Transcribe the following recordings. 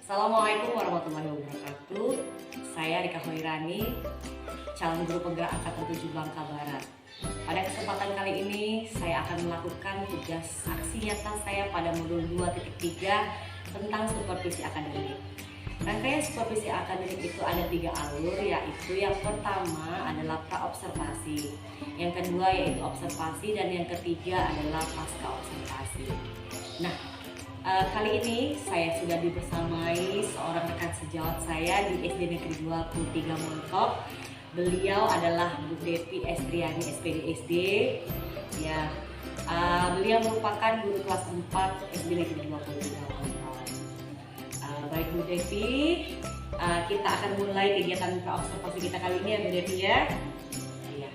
Assalamualaikum warahmatullahi wabarakatuh. Saya Rika Hoirani, calon guru penggerak angkatan 7 Bangka Barat. Pada kesempatan kali ini saya akan melakukan tugas aksi nyata saya pada modul 2.3 tentang supervisi akademik. Rangkaian supervisi akademik itu ada 3 alur, yaitu yang pertama adalah pra-observasi, yang kedua yaitu observasi, dan yang ketiga adalah pasca observasi. Nah, kali ini saya sudah dibersamai seorang rekan sejawat saya di SD Negeri 23 Montok. Beliau adalah Bu Devi Estriani SPD SD. Ya, beliau merupakan guru kelas 4 SD Negeri 23 Montok. Baik Bu Devi, kita akan mulai kegiatan pra-observasi kita kali ini ya Bu Devi ya. Ya.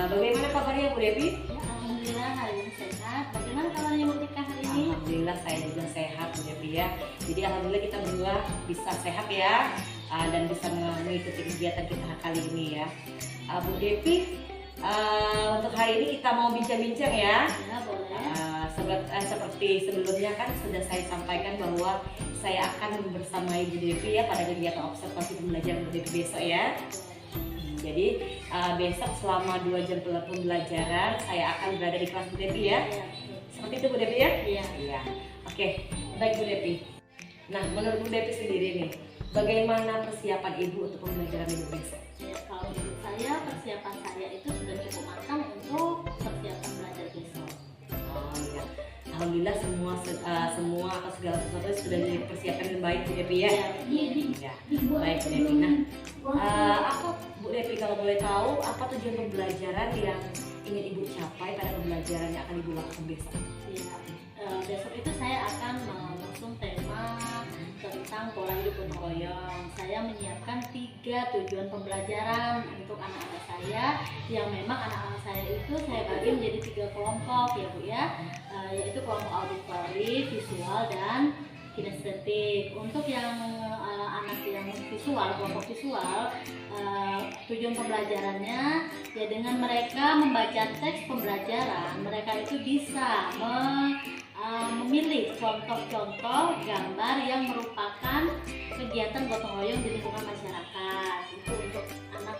Bagaimana kabarnya Bu Devi? Ya, alhamdulillah hari ini sehat. Bagaimana kabarnya Bu Tika hari ini? Alhamdulillah saya juga sehat Bu Devi ya. Jadi alhamdulillah kita berdua bisa sehat ya, dan bisa mengikuti kegiatan kita kali ini ya. Bu Devi, untuk hari ini kita mau bincang-bincang ya. Ya, boleh. Seperti sebelumnya kan sudah saya sampaikan bahwa saya akan bersamai Bu Devi ya pada kegiatan observasi pembelajaran Bu Devi besok ya. Jadi besok selama 2 jam pembelajaran saya akan berada di kelas Bu Devi ya. Ya, Seperti itu Bu Devi ya? Iya. Iya. Oke, baik Bu Devi. Nah, menurut Bu Devi sendiri nih, bagaimana persiapan Ibu untuk pembelajaran Ibu besok? Ya, kalau menurut saya persiapan saya itu sudah cukup matang untuk persiapan belajar besok. Oh iya. Alhamdulillah semua atau segala sesuatu sudah dipersiapkan dengan baik Bu Devi ya. Iya. Ya. Baik Bu Devi. Nah, apa Bu Devi kalau boleh tahu apa tujuan pembelajaran yang ingin Ibu capai pada pembelajaran yang akan Ibu lakukan besok? Ya, besok itu saya akan mengusung tema tentang pola hidup gotong royong. Saya menyiapkan 3 tujuan pembelajaran untuk anak-anak saya, yang memang anak-anak saya itu saya bagi menjadi 3 kelompok ya Bu ya, yaitu kelompok auditori, visual, dan kinestetik. Untuk yang anak yang visual, kelompok visual, tujuan pembelajarannya ya dengan mereka membaca teks pembelajaran, mereka itu bisa memilih contoh-contoh gambar yang merupakan kegiatan gotong royong di lingkungan masyarakat. Itu untuk anak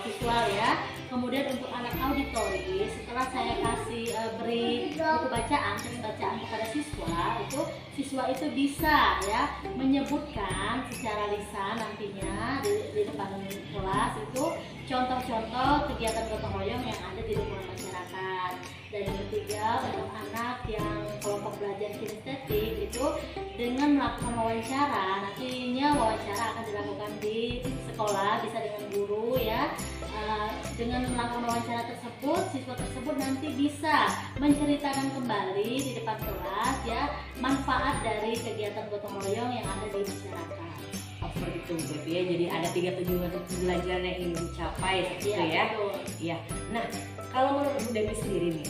visual ya. Kemudian untuk anak auditori, setelah saya kasih beri buku bacaan, teks bacaan kepada siswa itu bisa ya menyebutkan secara lisan nantinya di depan kelas itu contoh-contoh kegiatan gotong royong yang ada di lingkungan masyarakat. Dan yang ketiga, untuk anak yang kelompok belajar kinestetik itu dengan melakukan wawancara, nantinya wawancara akan dilakukan di sekolah, bisa dengan guru ya. Dengan melakukan wawancara tersebut, siswa tersebut nanti bisa menceritakan kembali di depan kelas ya manfaat dari kegiatan gotong royong yang ada di masyarakat. Oh, seperti itu Bu Devi ya. Jadi ada 3 tujuan pembelajaran yang ingin dicapai seperti itu ya. Iya. Nah, kalau menurut Bu Devi sendiri nih,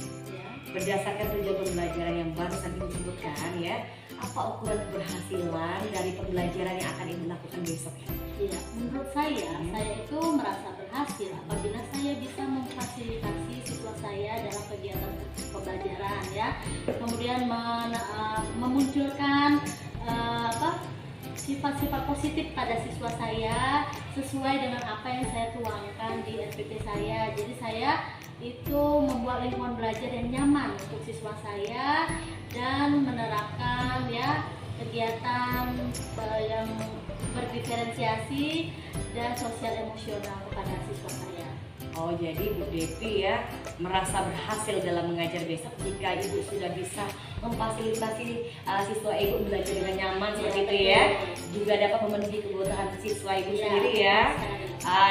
berdasarkan tujuan pembelajaran yang baru tadi disebutkan ya, apa ukuran keberhasilan dari pembelajaran yang akan Ibu lakukan besok ya? Iya, menurut saya itu merasa berhasil apabila saya bisa memfasilitasi siswa saya dalam kegiatan pembelajaran ya, kemudian memunculkan sifat-sifat positif pada siswa saya sesuai dengan apa yang saya tuangkan di SPP saya. Jadi saya itu membuat lingkungan belajar yang nyaman untuk siswa saya dan menerapkan ya kegiatan yang berdiferensiasi dan sosial emosional kepada siswa saya. Oh, jadi Bu Devi ya merasa berhasil dalam mengajar besok jika Ibu sudah bisa memfasilitasi siswa Ibu belajar dengan nyaman seperti itu ya. Juga dapat memenuhi kebutuhan siswa Ibu sendiri ya.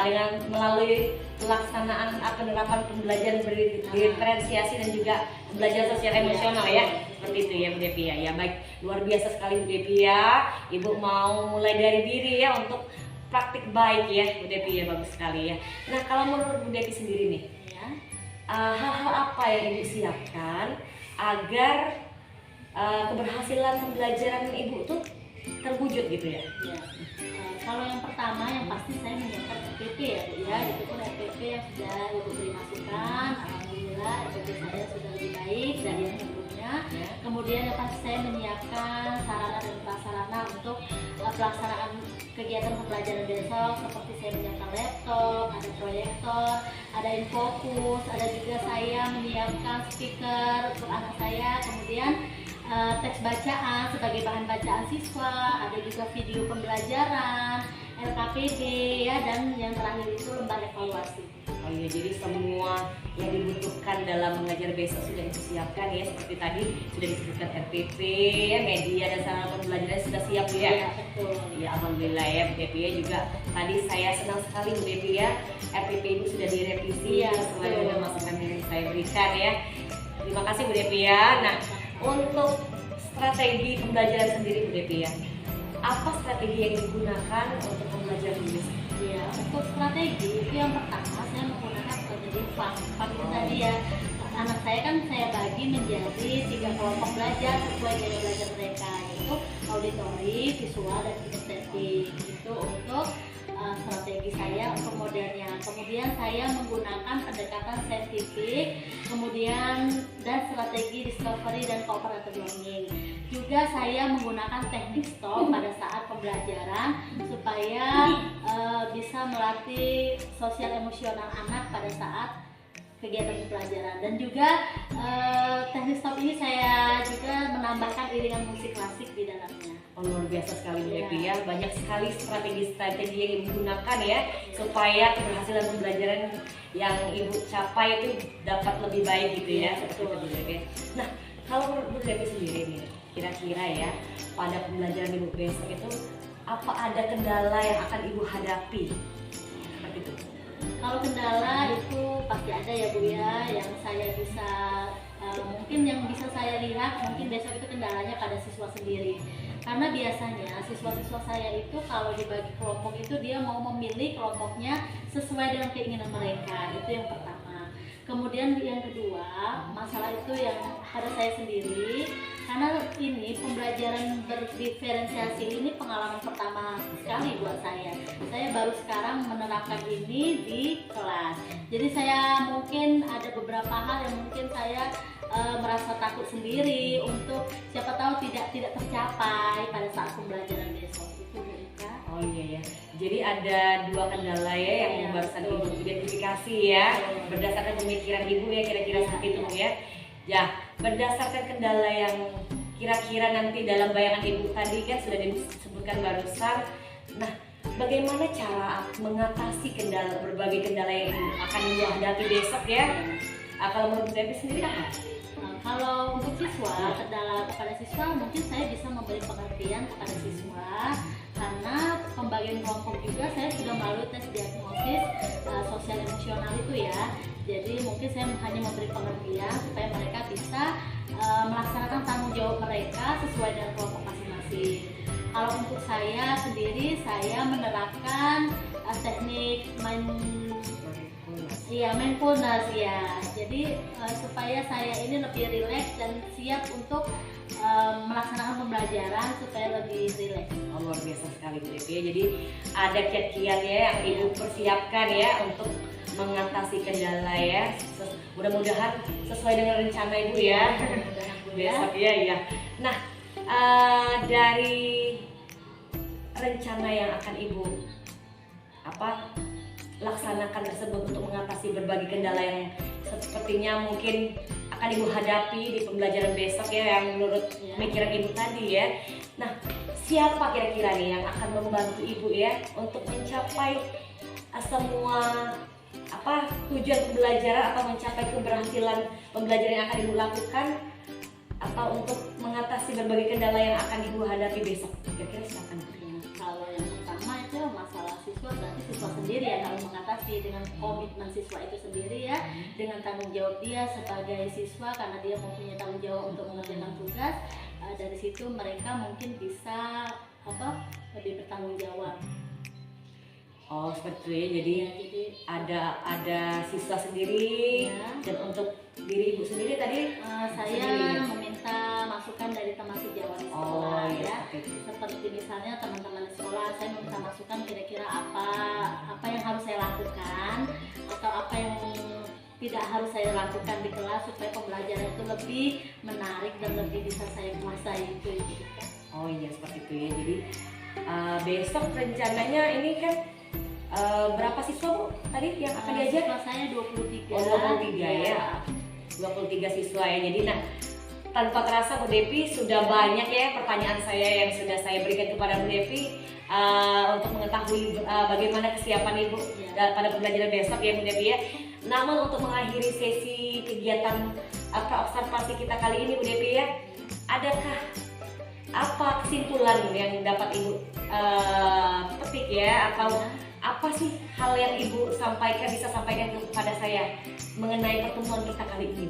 Dengan melalui pelaksanaan penerapan pembelajaran berdiferensiasi dan juga belajar sosial emosional ya. Seperti itu ya Bu Devi ya. Ya baik, luar biasa sekali Bu Devi ya. Ibu mau mulai dari diri ya untuk praktik baik ya Bu Devi ya, bagus sekali ya. Nah, kalau menurut Bu Devi sendiri nih, hal-hal apa yang Ibu siapkan agar keberhasilan pembelajaran Ibu tuh terwujud gitu ya? Kalau yang pertama yang pasti saya menyiapkan RPP ya Bu ya, itu pun RPP yang sudah Ibu beri masukan. Alhamdulillah RPP saya sudah lebih baik dari yang sebelumnya. Kemudian yang pasti saya menyiapkan sarana dan prasarana untuk pelaksanaan kegiatan pembelajaran besok seperti saya menyiapkan laptop, ada proyektor, ada infokus, ada juga saya menyiapkan speaker untuk anak saya, kemudian teks bacaan sebagai bahan bacaan siswa, ada juga video pembelajaran, LKPD ya, dan yang terakhir itu lembar evaluasi. Oh iya, jadi semua yang dibutuhkan dalam mengajar besok sudah disiapkan ya, seperti tadi sudah disebutkan RPP ya, media dan sarana pembelajaran sudah siap Bu ya. Iya, betul. Ya alhamdulillah ya Bu Devi ya, juga tadi saya senang sekali Bu Devi ya, RPP itu sudah direvisi Iya, sesuai betul. dengan masukan yang saya berikan ya. Terima kasih Bu Devi ya. Nah, untuk strategi pembelajaran sendiri Bu Devi ya, apa strategi yang digunakan untuk pembelajaran besok? Ya, untuk strategi itu yang pertama saya menggunakan strategi FAM. FAM itu tadi ya, anak saya kan saya bagi menjadi 3 kelompok belajar sesuai gaya belajar mereka, yaitu auditori, visual, dan kinestetik. Itu untuk strategi saya untuk modelnya. Kemudian saya menggunakan pendekatan saintifik, kemudian dan strategi discovery dan cooperative learning. Juga saya menggunakan teknik stop pada saat pembelajaran supaya bisa melatih sosial emosional anak pada saat kegiatan pembelajaran. Dan juga teknik stop ini saya juga menambahkan iringan musik klasik di dalamnya. Oh, luar biasa sekali Bu Devi ya, banyak sekali strategi-strategi yang digunakan ya supaya keberhasilan pembelajaran yang Ibu capai itu dapat lebih baik gitu ya, seperti itu Bu Devi. Nah, kalau menurut Bu Devi sendiri nih, kira-kira ya pada pembelajaran Ibu besok itu apa ada kendala yang akan Ibu hadapi? Seperti itu. Kalau kendala itu pasti ada ya Bu ya, yang saya bisa mungkin yang bisa saya lihat mungkin besok itu kendalanya pada siswa sendiri. Karena biasanya siswa-siswa saya itu kalau dibagi kelompok itu dia mau memilih kelompoknya sesuai dengan keinginan mereka, itu yang pertama. Kemudian yang kedua, masalah itu yang pada saya sendiri, karena ini pembelajaran berdiferensiasi ini pengalaman pertama sekali buat saya. Saya baru sekarang menerapkan ini di kelas. Jadi saya mungkin ada beberapa hal yang mungkin saya merasa takut sendiri untuk siapa tahu tidak tercapai pada saat pembelajaran besok itu Bu Ika. Oh iya ya. Jadi ada 2 kendala ya yang Iya, barusan betul. Ibu identifikasi ya, Betul. berdasarkan pemikiran Ibu ya, kira-kira seperti itu Bu ya. Ya, berdasarkan kendala yang kira-kira nanti dalam bayangan Ibu tadi kan sudah disebutkan barusan. Nah, bagaimana cara mengatasi berbagai kendala yang akan Ibu hadapi besok ya? Kalau menurut Devi sendiri apa? Kalau untuk siswa, kendala kepada siswa mungkin saya bisa memberi pengertian kepada siswa, karena pembagian kelompok juga saya sudah melalui tes diagnosis sosial emosional itu ya. Jadi mungkin saya hanya memberi pengertian supaya mereka bisa melaksanakan tanggung jawab mereka sesuai dengan kelompok masing-masing. Kalau untuk saya sendiri, saya menerapkan teknik mindfulness ya. Jadi supaya saya ini lebih rileks dan siap untuk melaksanakan pembelajaran supaya lebih rileks. Oh, luar biasa sekali Bu Devi ya. Jadi ada kiat-kiat ya yang Ibu persiapkan ya untuk mengatasi kendala ya. Mudah-mudahan sesuai dengan rencana Ibu ya. Besok ya. Nah, dari rencana yang akan Ibu laksanakan tersebut untuk mengatasi berbagai kendala yang sepertinya mungkin akan Ibu hadapi di pembelajaran besok ya, yang menurut pemikiran Ibu tadi ya. Nah, siapa kira-kira nih yang akan membantu Ibu ya untuk mencapai semua tujuan pembelajaran atau mencapai keberhasilan pembelajaran yang akan Ibu lakukan, atau untuk mengatasi berbagai kendala yang akan Ibu hadapi besok? Kira-kira siapa nih? Kalau yang pertama itu masalah siswa, berarti siswa sendiri yang harus mengatasi dengan komitmen siswa itu sendiri ya, dengan tanggung jawab dia sebagai siswa, karena dia mempunyai tanggung jawab untuk mengerjakan tugas. Dari situ mereka mungkin bisa lebih bertanggung jawab. Oh, seperti itu ya. Jadi ada siswa sendiri dan untuk diri Ibu sendiri tadi saya meminta masukan dari teman sejawat di sekolah ya. Seperti misalnya teman-teman di sekolah, saya meminta masukan kira-kira apa yang harus saya lakukan atau apa yang tidak harus saya lakukan di kelas supaya pembelajaran itu lebih menarik dan lebih bisa saya kuasai itu. Oh iya, seperti itu ya. Jadi Besok rencananya ini kan berapa siswa Bu tadi yang akan diajar? Siswa saya 23. Oh, 23 ya. 23 siswa ya. Jadi nah, tanpa terasa Bu Devi sudah banyak ya pertanyaan saya yang sudah saya berikan kepada Bu Devi untuk mengetahui bagaimana kesiapan Ibu pada pembelajaran besok ya Bu Devi ya. Namun untuk mengakhiri sesi kegiatan praobservasi kita kali ini Bu Devi ya, adakah apa kesimpulan yang dapat Ibu petik ya, atau apa sih hal yang Ibu bisa sampaikan kepada saya mengenai pertemuan kita kali ini?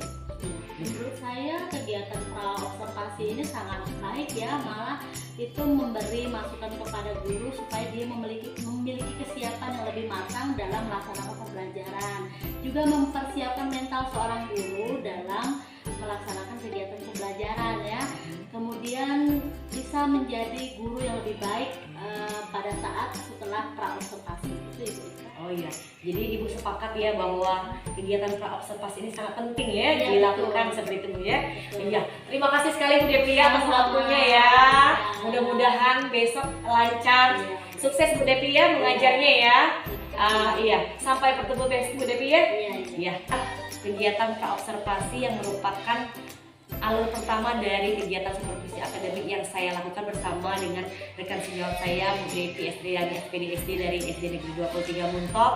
Menurut saya kegiatan praobservasi ini sangat baik ya, malah itu memberi masukan kepada guru supaya dia memiliki kesiapan yang lebih matang dalam melaksanakan pembelajaran, juga mempersiapkan mental seorang guru dalam melaksanakan kegiatan pembelajaran ya. Kemudian bisa menjadi guru yang lebih baik pada saat setelah praobservasi itu Ibu. Oh iya, jadi Ibu sepakat ya bahwa kegiatan praobservasi ini sangat penting ya, Ya, dilakukan betul. seperti itu Bu ya. Betul. Iya, terima kasih sekali Bu Devi ya atas Sama-sama. waktunya ya. Mudah-mudahan besok lancar. Iya. Sukses Bu Devi ya mengajarnya ya. Iya, sampai bertemu besok Bu Devi ya. Iya. Iya, kegiatan praobservasi yang merupakan alur pertama dari kegiatan supervisi akademik yang saya lakukan bersama dengan rekan sejawat saya Bu Devi SD dan SPD SD dari SD Negeri 23 Muntok.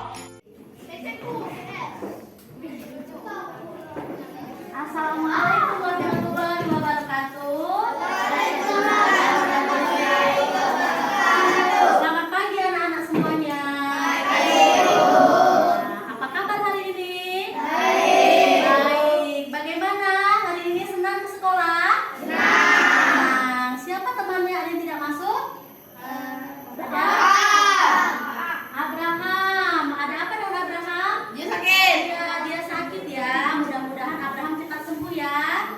Assalamualaikum warahmatullahi wabarakatuh. Selamat pagi anak-anak semuanya. Apa kabar hari ini? Baik. Bagaimana hari ini, senang ke sekolah? Senang. Siapa temannya ada yang tidak masuk? Ada. Abraham. Ada apa dengan Abraham? Dia sakit. Ya, dia sakit ya. Mudah-mudahan Abraham cepat sembuh ya.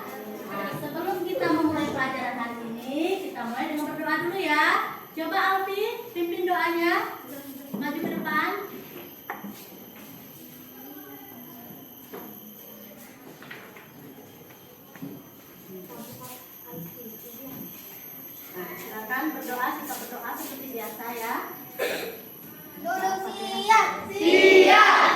Nah, sebelum kita memulai pelajaran hari ini, kita mulai dengan berdoa dulu ya. Coba Alfi, pimpin doanya. Maju ke depan. Nah, silakan berdoa, kita berdoa seperti biasa ya. Duduk siap. Siap.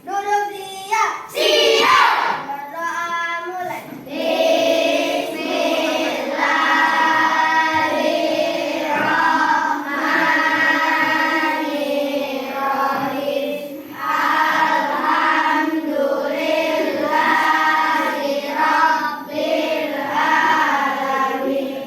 Duduk siap. Siap. Berdoa mulai. Bismillahirrahmanirrahim. Alhamdulillahirabbil alamin.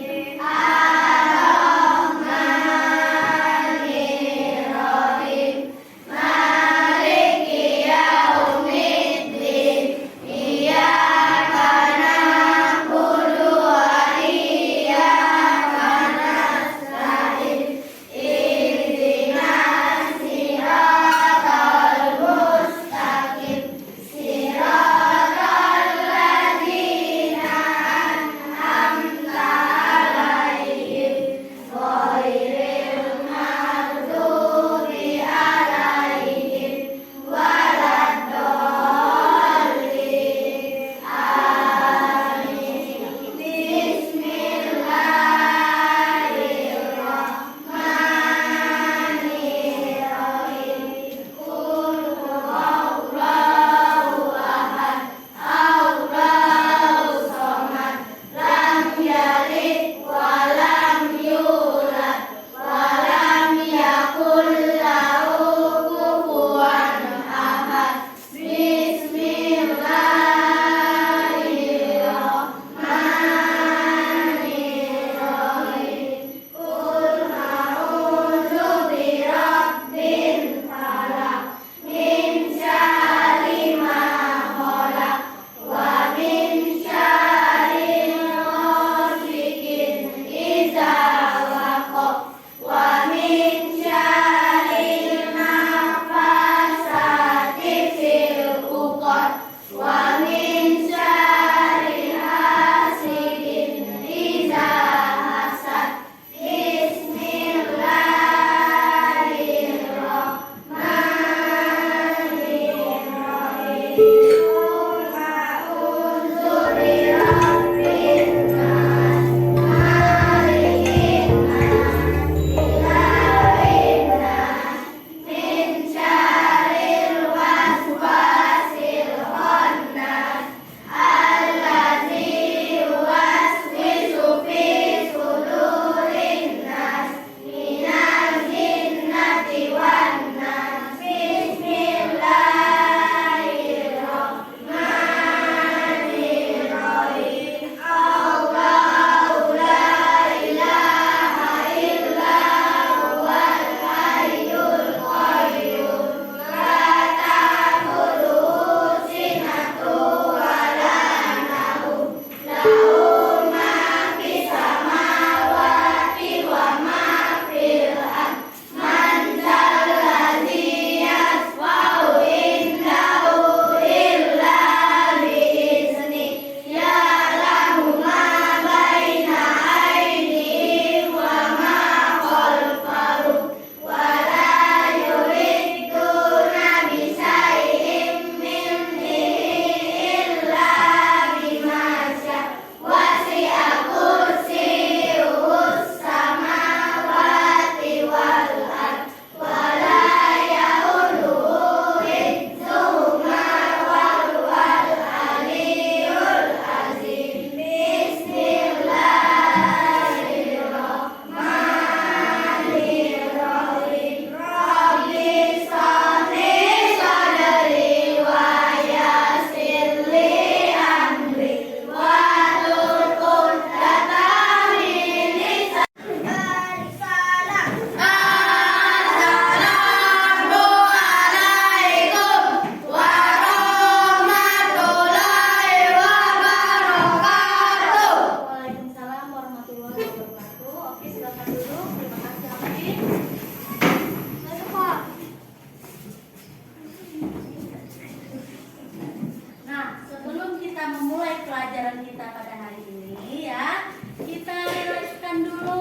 kita pada hari ini ya. Kita relakskan dulu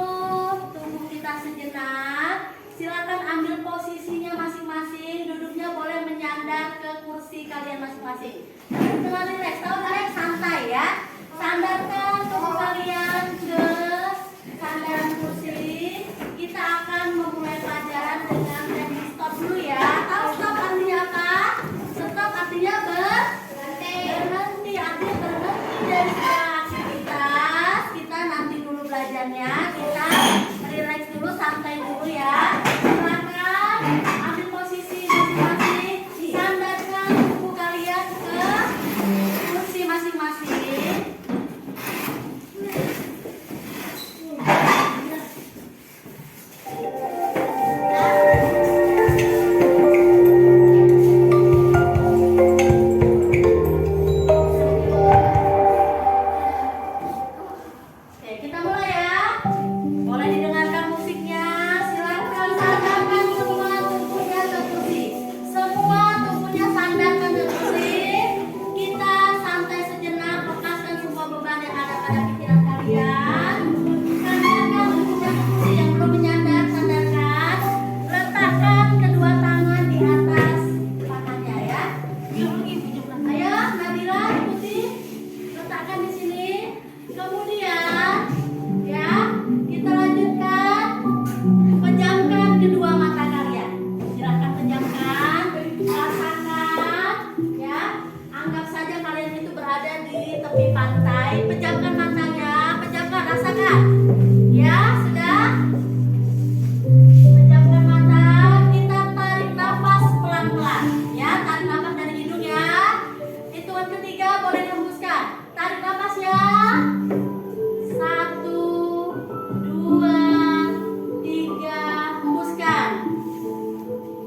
tubuh kita sejenak. Silakan ambil posisinya masing-masing. Duduknya boleh menyandar ke kursi kalian masing-masing. Dengan rileks, tahu rileks santai ya. Sandarkan tubuh kalian ke sandaran kursi. Kita akan memulai pelajaran dengan teknik stop dulu ya. Tahu stop artinya apa? Stop artinya berhenti. Artinya berhenti dari segala aktivitas. Kita nanti dulu belajarnya. Kita relax dulu, santai dulu ya. Silakan ambil posisi masing-masing. Sandarkan tubuh kalian ke kursi masing-masing. Oke, kita mulai ya. Boleh didengarkan musiknya. Silakan sandarkan semua tubuhnya ke kursi. Semua tubuhnya sandarkan ke kursi. Kita santai sejenak, lepaskan semua beban yang ada pada pikiran kalian. Sandarkan tubuhnya ke kursi. Yang belum menyandar, sandarkan. Letakkan kedua tangan di atas pahannya ya. Ayo, Nabila ikuti. Letakkan di sini. Kemudian ya, kita lanjutkan. Pejamkan kedua mata kalian. Silakan pejamkan, rasakan ya. Anggap saja kalian itu berada di tepi pantai. Pejamkan matanya, pejamkan, rasakan. Ya, sudah. Pejamkan mata, kita tarik nafas pelan-pelan. Ya, tarik nafas dari hidung ya. Hitungan ketiga boleh dihembuskan. Tarik nafas ya. 1, 2, 3, hembuskan.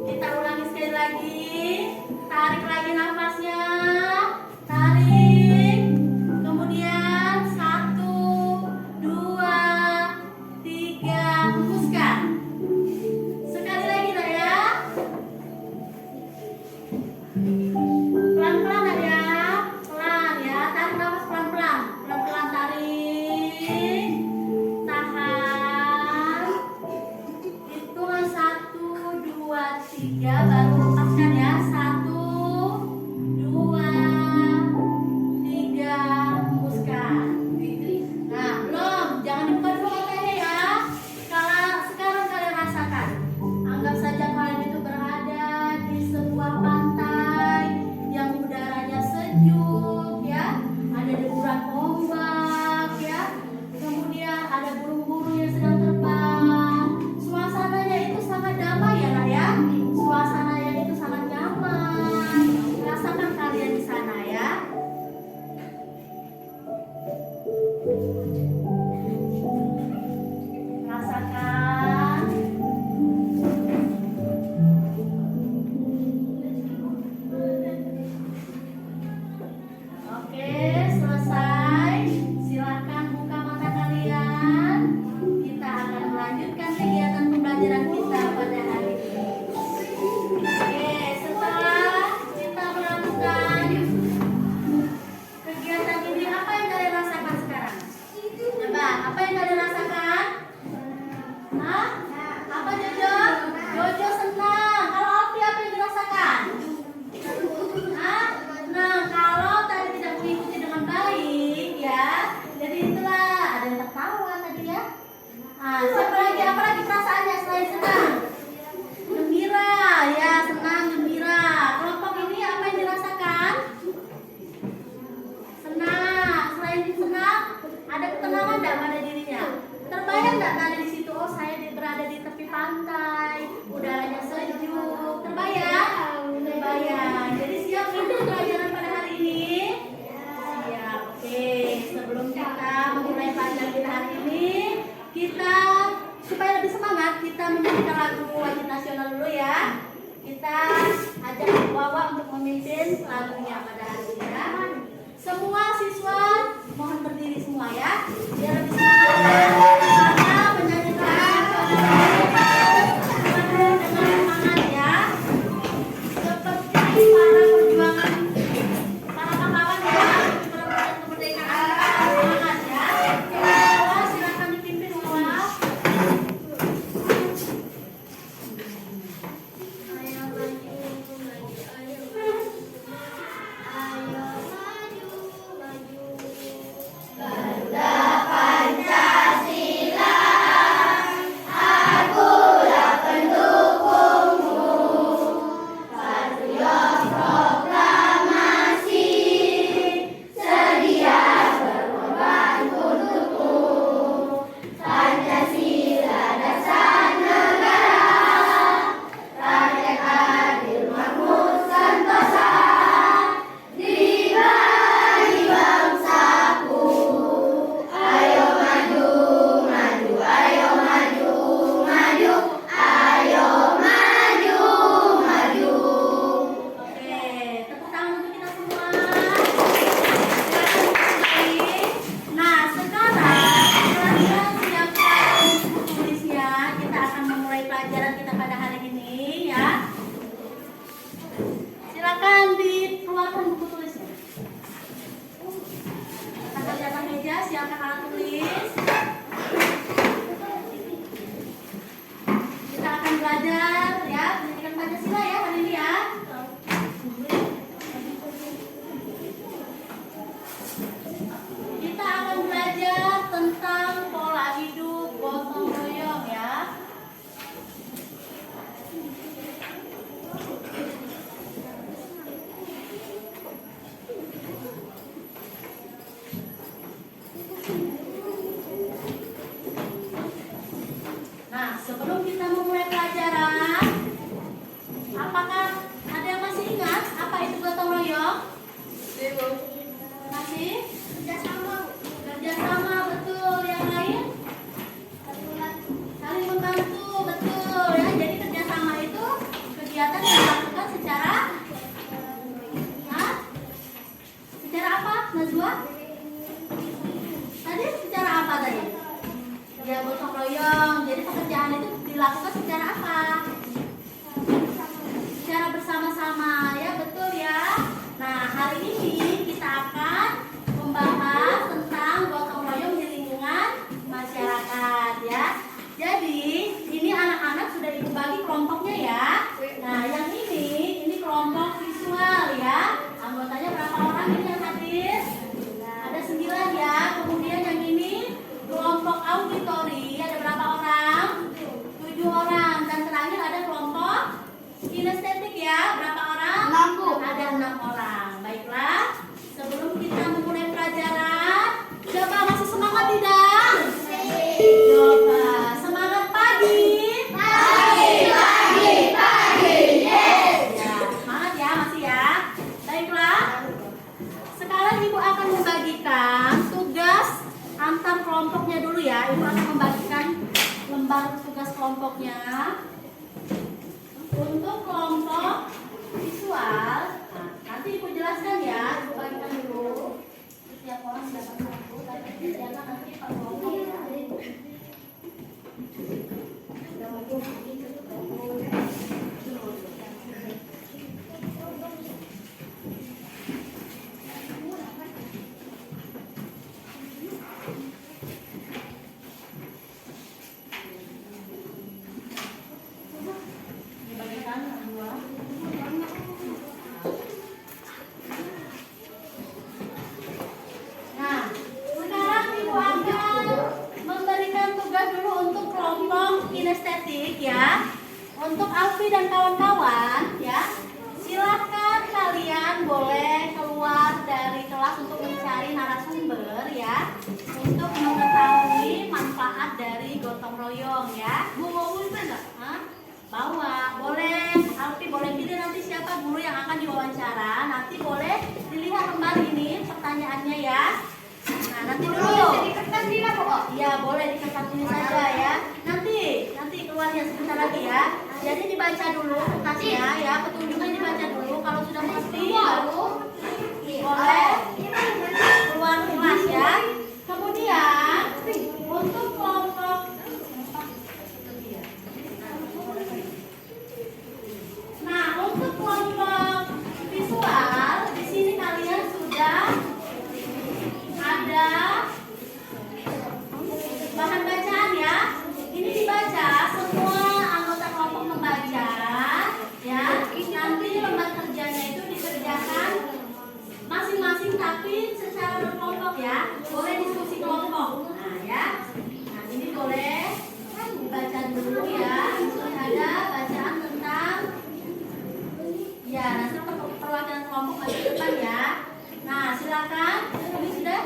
Kita ulangi sekali lagi. Tarik lagi nafasnya. Tarik. Kemudian 1, 2, 3, hembuskan. Sekali lagi dah ya. Pelan-pelan dah ya. Pelan ya. Tarik nafas pelan-pelan. Pelan-pelan tarik. Tahan. Hitungan 1, 2, 3 baru lepaskan ya. 1, 2, 3 hembuskan. Nah, belum. Jangan dibuka dulu matanya ya. Kalau sekarang kalian rasakan. Anggap saja kalian itu berada di sebuah pantai yang udaranya sejuk ya. Ada deburan ombak ya. Kemudian ada burung-burung yang sedang terbang. Suasananya itu sangat damai ya nak ya. Suasananya itu sangat nyaman. Rasakan kalian di sana ya. Rasakan. Oke, selesai. Silakan buka mata kalian. Kita akan melanjutkan kegiatan pembelajaran kita pada hari ini. Oke, setelah kita melakukan kegiatan ini, apa yang kalian rasakan sekarang? Coba, apa yang kalian rasakan? Hah? Apa Jojo? Jojo senang. Kalau Alfi apa yang dirasakan? Hah? Nah, kalau tadi tidak mengikuti dengan baik ya, jadi itulah ada yang tertawa tadi ya. Nah, siapa lagi? Apa lagi perasaannya selain senang? Gembira ya, senang, gembira. Kelompok ini apa yang dirasakan? Senang. Selain senang, ada ketenangan enggak pada dirinya? Terbayang enggak tadi di situ? Oh, saya berada di tepi pantai, udaranya sejuk. Terbayang? Terbayang. Jadi siap untuk pelajaran pada hari ini? Siap. Oke, sebelum kita memulai pelajaran kita hari ini, kita supaya lebih semangat, kita menyanyikan lagu wajib nasional dulu ya. Kita ajak Wawa untuk memimpin lagunya pada hari ini ya. Semua siswa mohon berdiri semua ya, biar lebih semangat ya. Karena menyanyikan dengan semangat ya. Seperti para perjuangan, para pahlawan ya, merebutkan kemerdekaan. siapkan alat tulis. Kita akan belajar ya pendidikan Pancasila ya hari ini ya. Kita akan belajar tentang pola hidup gotong royong ya. Nah, sebelum kita memulai pelajaran, apakah ada yang masih ingat apa itu gotong royong? Masih? Kerjasama, betul. Yang lain? Saling membantu, betul ya. Jadi kerjasama itu kegiatan yang dilakukan secara secara apa, Najwa? Tadi secara apa tadi? Ya, gotong royong. Jadi pekerjaan itu dilakukan secara apa? Secara bersama-sama ya, betul ya. Nah, hari ini kita akan membahas tentang gotong royong di lingkungan masyarakat ya. Jadi, ini anak-anak sudah ibu bagi kelompoknya ya. Nah, yang ini kelompok visual ya. Anggotanya berapa orang ini yang hadir? Ada 9 ya. Kemudian yang ini kelompok auditori, ada berapa orang? 7 orang. Dan terakhir ada kelompok kinestetik ya. Berapa orang? 6. Ada 6 orang. Baiklah, sebelum kita memulai pelajaran, coba masih semangat tidak? Coba semangat pagi. Ya, semangat ya masih ya. Baiklah. Sekarang ibu akan membagikan tugas antar kelompoknya dulu ya. Ibu akan membagikan lembar tugas kelompoknya. Untuk kelompok visual, nah, nanti ibu jelaskan ya. Ibu bagikan dulu. Setiap orang siapa satu, tapi kerjakan nanti per kelompok ya. Dibagikan dua. Nah, sekarang ibu akan memberikan tugas dulu untuk kelompok kinestetik ya. Untuk Alfi dan kawan-kawan ya, silahkan kalian boleh keluar dari kelas untuk mencari narasumber ya, untuk mengetahui manfaat dari gotong royong ya. Bu mau mana? Bawa, boleh. Alfi boleh pilih nanti siapa guru yang akan diwawancara. Nanti boleh dilihat lembar ini pertanyaannya ya. Nah, nanti dulu. Iya, boleh di kertas ini saja ya. Nanti keluarnya sebentar lagi ya. Jadi dibaca dulu kertasnya ya, petunjuknya dibaca dulu. Kalau sudah mengerti baru boleh keluar kelas ya. Kemudian untuk kelompok untuk kelompok visual, di sini kalian sudah ada bahan bacaan ya. Ini dibaca, semua anggota kelompok membaca ya. Nanti lembar kerjanya itu dikerjakan masing-masing tapi secara berkelompok ya. Boleh diskusi kelompok. Nah ya. Nah ini boleh dibaca dulu ya. Ada bacaan tentang ya, nanti perwakilan kelompok maju ke depan ya. Nah, silakan. Ini sudah.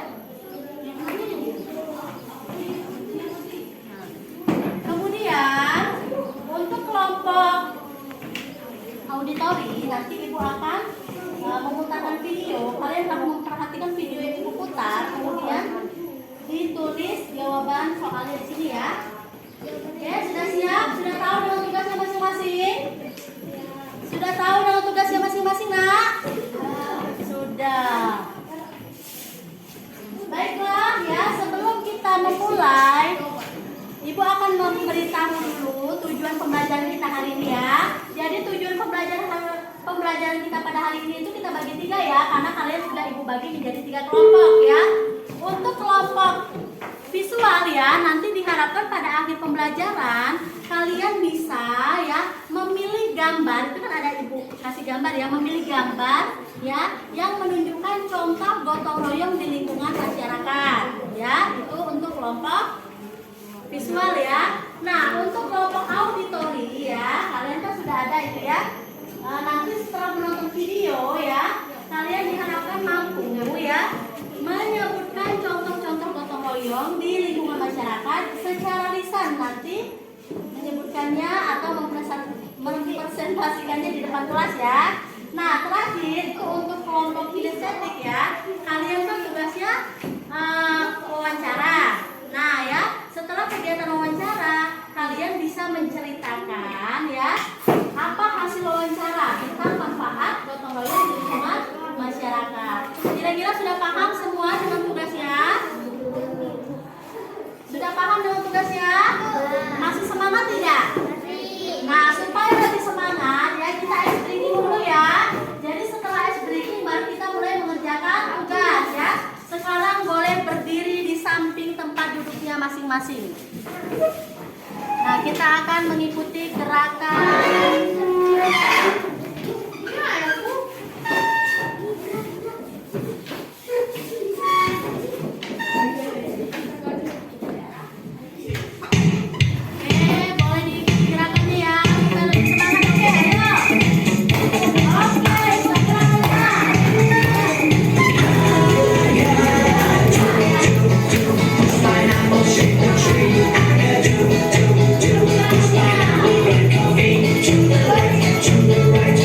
Kemudian untuk kelompok auditori nanti ibu akan memutarkan video. Kalian harus memperhatikan video yang ibu putar. Kemudian ditulis jawaban soalnya di sini ya. Oke, sudah siap? Sudah tahu dengan tugasnya masing-masing? Sudah tahu dengan tugasnya masing-masing, Nak? Sudah. Baiklah ya, sebelum kita memulai, Ibu akan memberitahu dulu tujuan pembelajaran kita hari ini ya. Jadi tujuan pembelajaran kita pada hari ini itu kita bagi 3 ya, karena kalian sudah Ibu bagi menjadi 3 kelompok ya. untuk kelompok visual ya, nanti diharapkan pada akhir pembelajaran kalian bisa ya memilih gambar. Itu kan ada ibu kasih gambar ya, memilih gambar ya yang menunjukkan contoh gotong royong di lingkungan masyarakat ya. Itu untuk kelompok visual ya. Nah, untuk kelompok auditori ya, kalian kan sudah ada itu ya. Nanti setelah menonton video ya, kalian diharapkan mampu ya menyebutkan contoh-contoh gotong royong di lingkungan masyarakat secara lisan, nanti menyebutkannya atau mempresentasikannya di depan kelas ya. Nah, terakhir itu untuk kelompok kinestetik ya, kalian kan tugasnya wawancara. Nah ya, setelah kegiatan wawancara, kalian bisa menceritakan ya apa hasil wawancara tentang manfaat gotong royong di lingkungan masyarakat. Kira-kira sudah paham semua dengan tugasnya? Sudah paham dengan tugasnya? Masih semangat tidak? Nah, supaya lebih semangat ya, kita ice breaking dulu ya. Jadi setelah ice breaking baru kita mulai mengerjakan tugas ya. Sekarang boleh berdiri di samping tempat duduknya masing-masing. Nah, kita akan mengikuti gerakan To the right,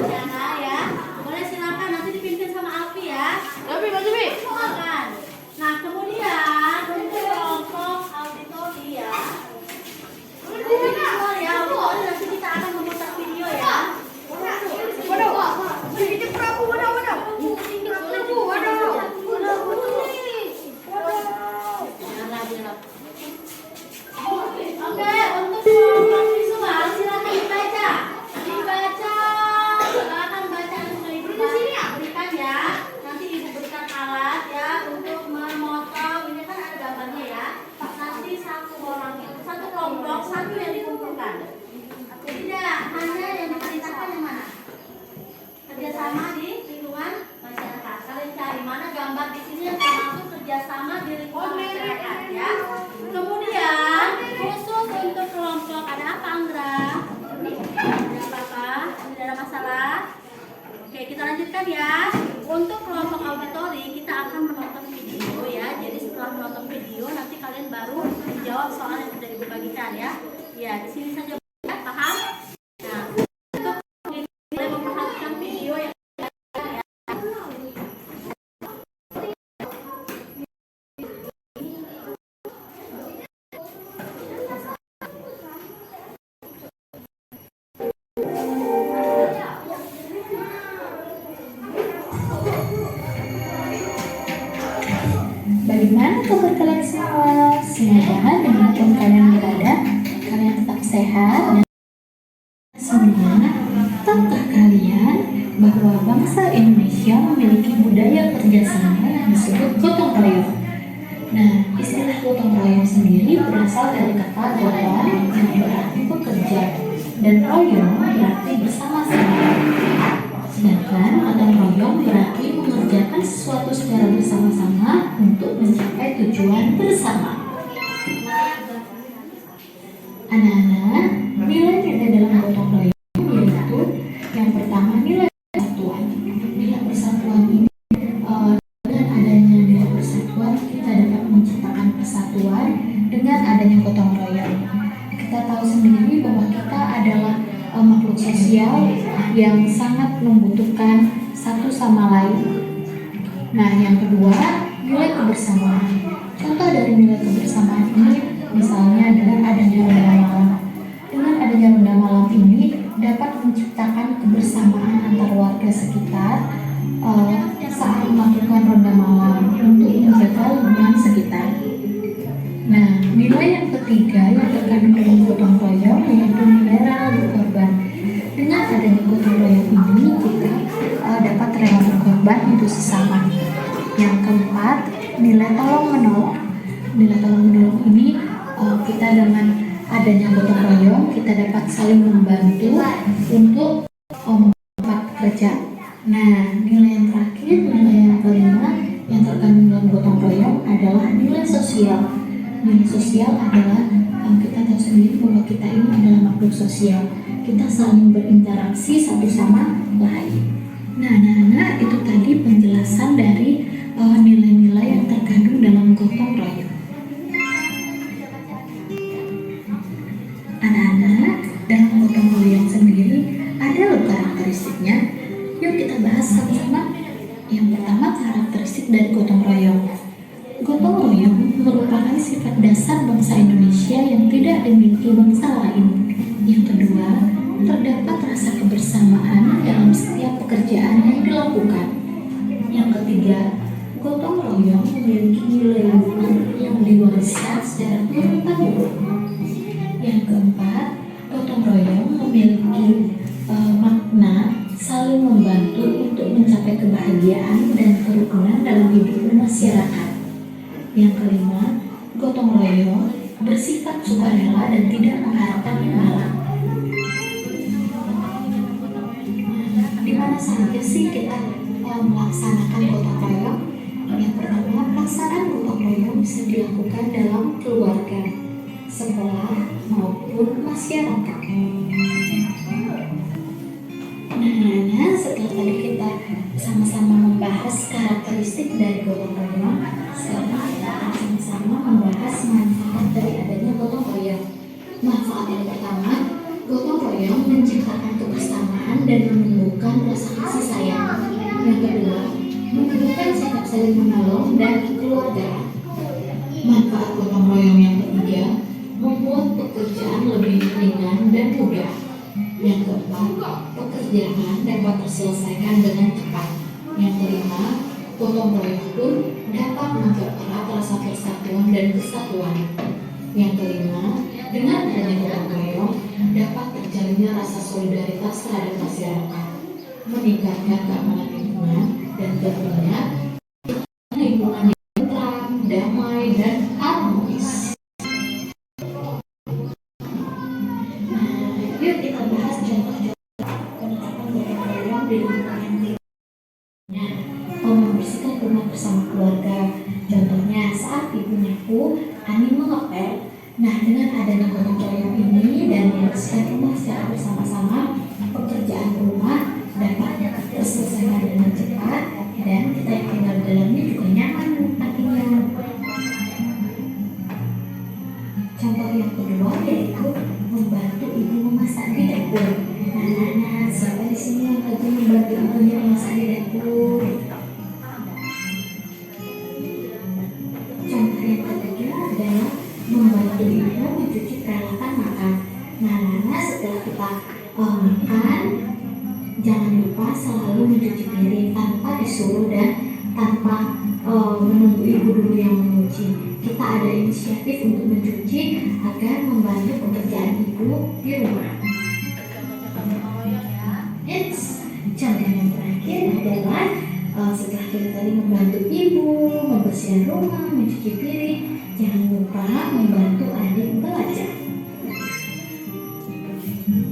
Tiara ya. Boleh silakan nanti dipimpin sama Alfi ya. Tapi, Bi. Silakan. Nah, kemudian untuk kelompok auditori ya. Auditori ya, auditori nanti kita akan memutar video ya. Oke, untuk kelompok visual silakan dibaca. Silakan baca untuk ibu berikan ya. Nanti ibu berikan alat ya untuk memotong. Ini kan ada gambarnya ya. Nanti satu kelompok satu yang dikumpulkan. Tidak hanya yang diperintahkan yang mana? Kerjasama di lingkungan masyarakat. Kalian cari mana gambar di sini yang termasuk kerjasama di lingkungan masyarakat ya. Kemudian khusus untuk kelompok ada apa Andra? Ada apa? Tidak ada masalah. Oke, kita lanjutkan ya. Untuk kelompok auditori kita akan menonton video ya. Jadi setelah menonton video nanti kalian baru menjawab soal yang sudah ibu bagikan ya. Ya, di sini saja paham? Nah, untuk kalian memperhatikan video yang Bagaimana kabar kalian semua? Semoga dimanapun kalian berada, kalian tetap sehat dan semua. Tahukah kalian bahwa bangsa Indonesia memiliki budaya kerjasama yang disebut gotong royong? Nah, istilah gotong royong sendiri berasal dari kata gotong yang berarti bekerja dan royong berarti bersama-sama. Sedangkan gotong royong berarti mengerjakan sesuatu secara bersama-sama untuk mencapai tujuan bersama. Anak-anak, nilai-nilai dalam gotong royong yaitu yang pertama nilai persatuan. Nilai persatuan ini dengan adanya nilai persatuan kita dapat menciptakan persatuan dengan adanya gotong royong. Kita tahu sendiri bahwa kita adalah makhluk sosial yang sangat membutuhkan satu sama lain. Nah, yang kedua, nilai kebersamaan. Contoh dari nilai kebersamaan ini misalnya dengan adanya ronda malam. Dengan adanya ronda malam ini dapat menciptakan kebersamaan antar warga sekitar saat melakukan ronda malam untuk menjaga lingkungan sekitar. Nah, nilai yang ketiga yang terkandung dalam gotong royong yaitu nilai rela berkorban. Dengan adanya gotong royong ini kita dapat rela berkorban untuk sesama. Yang keempat, nilai tolong menolong. Nilai tolong menolong ini kita dengan adanya gotong royong kita dapat saling membantu untuk mempercepat kerja. Nah, nilai yang terakhir, nilai yang kelima yang terkandung dalam gotong royong adalah nilai sosial. Nilai sosial adalah kita tahu sendiri bahwa kita ini adalah makhluk sosial. Kita saling berinteraksi satu sama lain. Nah, anak-anak, itu tadi penjelasan dari nilai-nilai yang terkandung dalam gotong royong. Anak-anak, dalam gotong royong sendiri ada karakteristiknya. Yuk kita bahas sama-sama. Yang pertama, karakteristik dari gotong royong. Gotong royong merupakan sifat dasar bangsa Indonesia yang tidak dimiliki bangsa lain. Yang kedua, terdapat rasa kebersamaan dalam setiap pekerjaan yang dilakukan. Yang ketiga, gotong royong memiliki nilai luhur yang diwariskan secara turun-temurun. Yang keempat, gotong royong memiliki makna saling membantu untuk mencapai kebahagiaan dan kerukunan dalam hidup masyarakat. Yang kelima, gotong royong bersifat sukarela dan tidak mengharapkan imbalan. Di mana saja sih kita melaksanakan gotong royong? Yang pertama, pelaksanaan gotong royong bisa dilakukan dalam keluarga, sekolah, maupun masyarakat. Nah, setelah tadi kita sama-sama membahas karakteristik dari gotong royong, sekarang kita akan sama-sama membahas manfaat dari adanya gotong royong. Manfaat yang pertama, gotong royong royong menciptakan kebersamaan dan menumbuhkan rasa kasih sayang. Yang kedua, menumbuhkan sikap saling menolong dan kekeluargaan. Manfaat gotong royong yang ketiga, membuat pekerjaan lebih ringan dan mudah. Yang keempat, pekerjaan dapat terselesaikan dengan cepat. Yang kelima, gotong royong pun dapat mempererat rasa persatuan dan kesatuan. Yang kelima, dengan adanya gotong royong dapat terjalinnya rasa solidaritas terhadap masyarakat, meningkatkan keamanan lingkungan, dan tentunya lingkungan yang tentram, damai, dan harmonis. Nah, yuk kita bahas contoh-contoh penerapan gotong royong di lingkungan kita. Membersihkan rumah bersama keluarga. Contohnya saat ibu nyapu, Ani mengepel. Nah, dengan adanya gotong royong ini dan membersihkan rumah secara bersama-sama, pekerjaan rumah dapat terselesaikan dengan cepat dan kita yang tinggal di dalamnya juga nyaman nantinya. Contoh yang kedua yaitu membantu ibu memasak di dapur. Nah, siapa di sini yang lagi membantu ibunya memasak di dapur? Contoh yang ketiga adalah membantu ibu mencuci peralatan makan. Nah, setelah kita makan, jangan lupa selalu mencuci piring tanpa disuruh dan tanpa menunggu ibu dulu yang mencuci. Kita ada inisiatif untuk mencuci agar membantu pekerjaan ibu di rumah. Contoh yang terakhir adalah setelah kita tadi membantu ibu membersihkan rumah, mencuci piring, jangan lupa membantu adik belajar.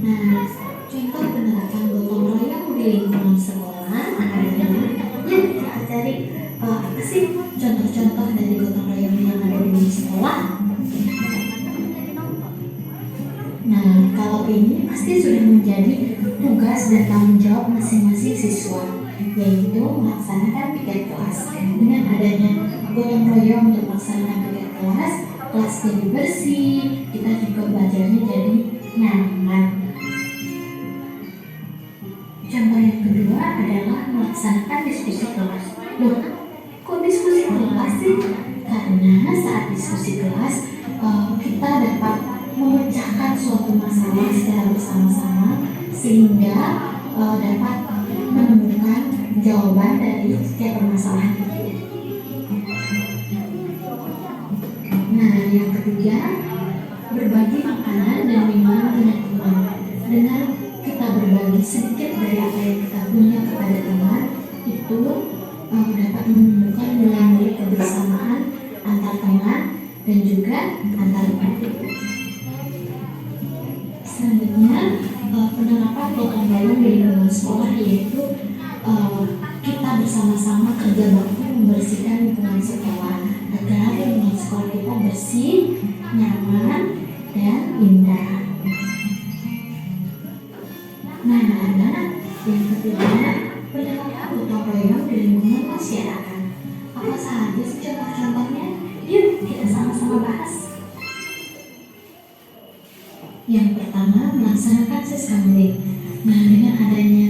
Nah, contoh penerapan gotong royong di lingkungan sekolah adalah yuk kita cari apa sih contoh-contoh dari gotong royong yang ada di sekolah. Nah, kalau ini pasti sudah menjadi tugas dan tanggung jawab masing-masing siswa, yaitu melaksanakan piket kelas. Dengan adanya gotong royong untuk melaksanakan piket kelas, kelas jadi bersih, kita juga belajarnya jadi nyaman. Contoh yang kedua adalah melaksanakan diskusi kelas. Loh, kok diskusi kelas sih? Karena saat diskusi kelas kita dapat memecahkan suatu masalah secara bersama-sama sehingga dapat menemukan jawaban dari setiap permasalahan itu. Nah, yang ketiga, berbagi makanan dan minuman dengan teman. Dengan kita berbagi sedikit dari apa yang kita punya kepada teman, itu dapat menumbuhkan nilai-nilai kebersamaan antar teman dan juga antar individu. Selanjutnya, penerapan gotong royong di lingkungan sekolah yaitu kita bersama-sama kerja bakti membersihkan lingkungan sekolah agar lingkungan sekolah kita bersih, nyaman, dan indah. Nah, anak-anak, yang ketiga, penerapan gotong royong di lingkungan masyarakat. Apa saja sih contoh-contohnya? Yuk kita sama-sama bahas. Yang pertama, melaksanakan siskamling. Nah, dengan adanya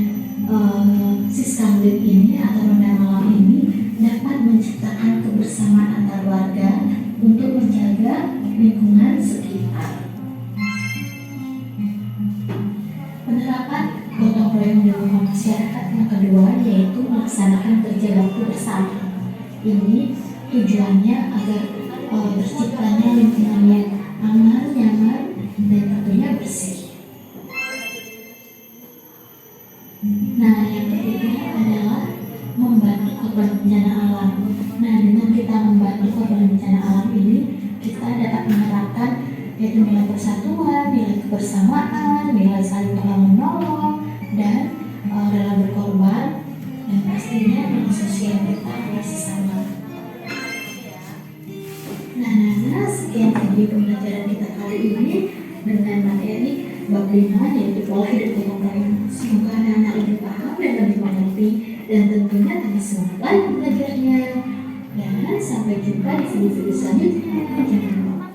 siskamling ini atau ronda malam ini dapat menciptakan kebersamaan antar warga untuk menjaga lingkungan sekitar. Penerapan gotong royong di lingkungan masyarakat yang kedua yaitu melaksanakan kerja bakti bersama. Ini tujuannya agar terciptanya lingkungan yang aman, nyaman, dan tentunya bersih. Nah, yang ketiga adalah membantu korban bencana alam. Nah, dengan kita membantu korban bencana alam ini, kita dapat menerapkan yaitu nilai persatuan, nilai kebersamaan, nilai saling tolong menolong, dan rela berkorban, dan pastinya nilai sosial kita bersama. Nah, sekian video pembelajaran kita kali ini dengan materi bab 5 yaitu pola hidup gotong royong. Semoga anak-anak lebih paham dan lebih mengerti dan tentunya lebih semangat lagi belajarnya. Dan sampai jumpa di video-video selanjutnya. Jangan lupa.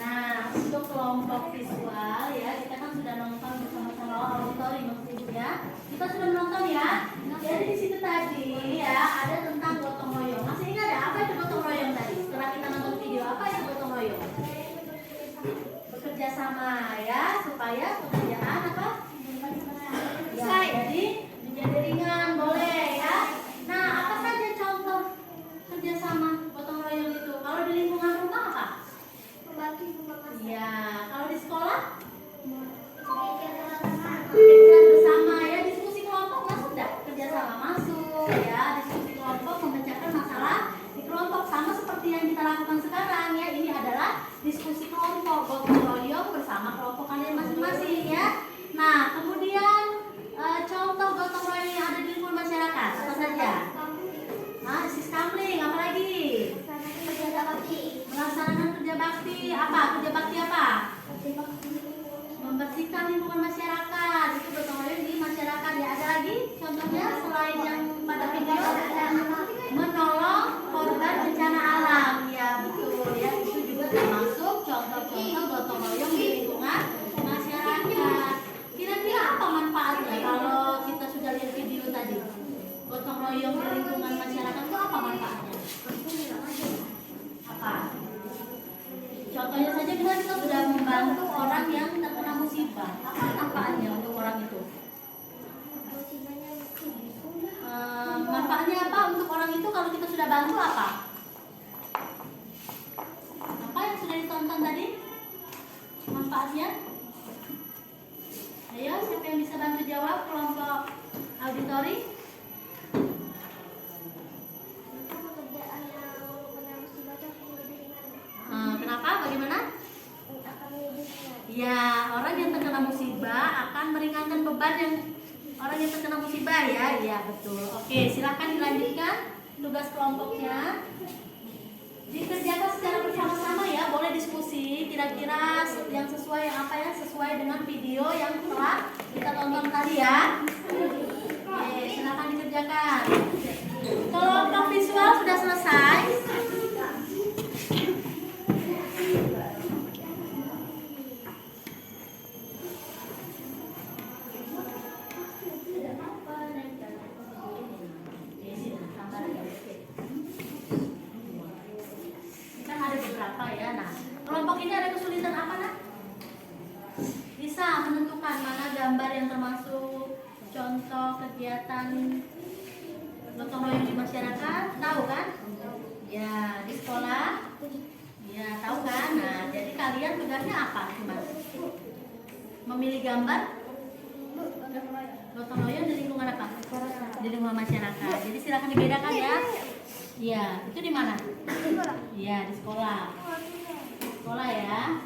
Nah, untuk kelompok visual ya, kita kan sudah nonton bersama-sama auditori maksud Ibu ya. Kita sudah menonton ya. Jadi di situ tadi ya ada tentang gotong royong. Masih ingat ya apa itu gotong royong tadi? Setelah kita nonton video, apa itu gotong royong? Bekerja sama ya supaya pekerjaan apa? Ya, jadi menjadi ringan boleh ya. Nah, apa saja contoh kerjasama gotong royong itu? Kalau di lingkungan rumah apa? Ya, kalau di sekolah? Pikiran bersama ya, diskusi kelompok masuk enggak? Kerjasama masuk ya, diskusi kelompok memecahkan masalah di kelompok sama seperti yang kita lakukan sekarang ya. Ini adalah diskusi kelompok gotong royong bersama kelompok kalian masing-masing ya. Nah, kemudian contoh gotong royong yang ada di lingkungan masyarakat apa saja? Nah, siskamling, apa lagi? Melaksanakan kerja bakti apa? Kerja bakti apa? Membersihkan lingkungan masyarakat, itu gotong royong di masyarakat ya. Ada lagi contohnya selain yang pada video? Menolong korban bencana alam ya, betul ya, itu juga termasuk contoh-contoh gotong royong di lingkungan masyarakat. Kira-kira apa manfaatnya kalau kita sudah lihat video tadi? Gotong royong di lingkungan masyarakat itu apa manfaatnya? Apa? Contohnya saja kita sudah membantu orang yang terkena musibah. Apa manfaatnya untuk orang itu? Manfaatnya apa untuk orang itu kalau kita sudah bantu apa? Apa yang sudah ditonton tadi? Manfaatnya? Ayo, siapa yang bisa bantu jawab kelompok auditori? Kenapa? Bagaimana? Ya, orang yang terkena musibah akan meringankan beban yang orang yang terkena musibah ya. Ya, betul. Oke, silakan dilanjutkan tugas kelompoknya. Dikerjakan secara bersama-sama ya, boleh diskusi kira-kira yang sesuai yang apa ya, sesuai dengan video yang telah kita tonton tadi ya. Oke, silakan dikerjakan. Kelompok visual sudah selesai. Ya, nah, kelompok ini ada kesulitan apa nak? Bisa menentukan mana gambar yang termasuk contoh kegiatan gotong royong di masyarakat, tahu kan? Ya, di sekolah, ya tahu kan? Nah, jadi kalian tugasnya apa? Cuma memilih gambar gotong royong di lingkungan apa? Di lingkungan masyarakat. Jadi silakan dibedakan ya. Iya, itu di mana? Iya, di sekolah. Sekolah ya.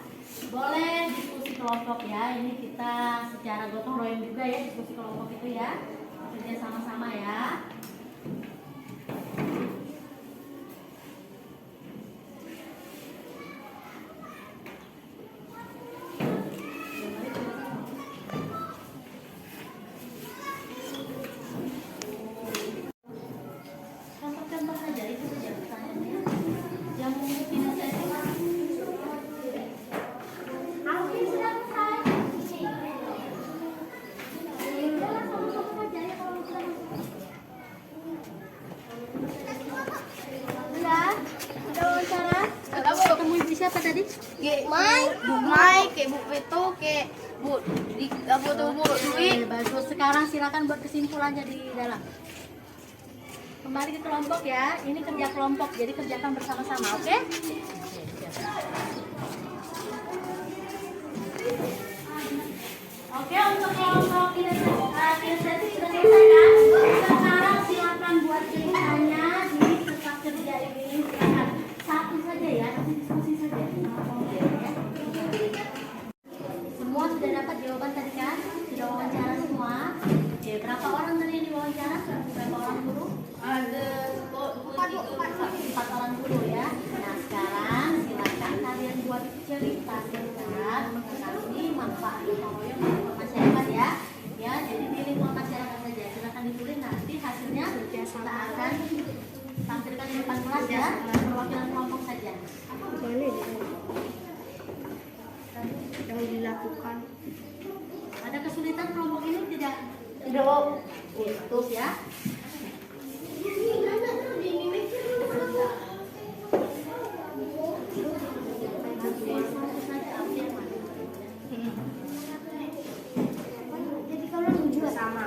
Boleh diskusi kelompok ya. Ini kita secara gotong royong juga ya, diskusi kelompok itu ya. Kerja sama-sama ya. Contoh-contoh saja, itu saja pertanyaannya. Yang mungkin tidak saya Alvin sudah selesai. Udahlah, sama-sama saja ya kalau sudah masuk. Udah wawancara? Ketemu ibu siapa tadi? Bu Mai, kayak Bu Peto, kayak Bu di Bu Dwi. Bagus. Sekarang silakan buat kesimpulannya di dalam. Kembali ke kelompok ya. Ini kerja kelompok, jadi kerjakan bersama-sama, oke? Oke, untuk kelompok kinestetik sudah selesai kan? Sekarang silakan buat tulisannya di kertas kerja ini. Silakan satu saja ya, nanti diskusi saja. Oke, ya. Semua sudah dapat jawaban tadi kan? Sudah wawancara semua. Oke, berapa orang tadi yang diwawancara? Berapa orang guru? Ada 4 orang guru ya. Nah, sekarang silakan kalian buat cerita singkat mengenai manfaat gotong royong di lingkungan masyarakat ya. Ya, jadi di lingkungan masyarakat saja. Silakan ditulis, nanti hasilnya kita akan tampilkan di depan kelas ya. Perwakilan kelompok saja. yang dilakukan. Ada kesulitan kelompok ini tidak? Tidak, Bu. Terus ya. Jadi kalian juga sama.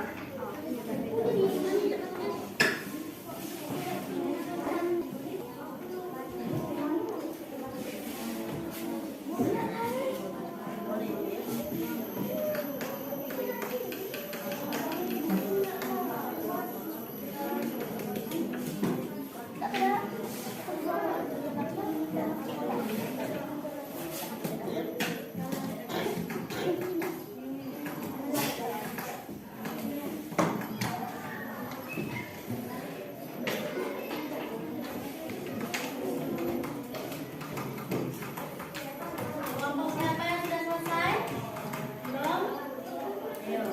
Kelompok siapa yang sudah selesai? Belum? Ayo.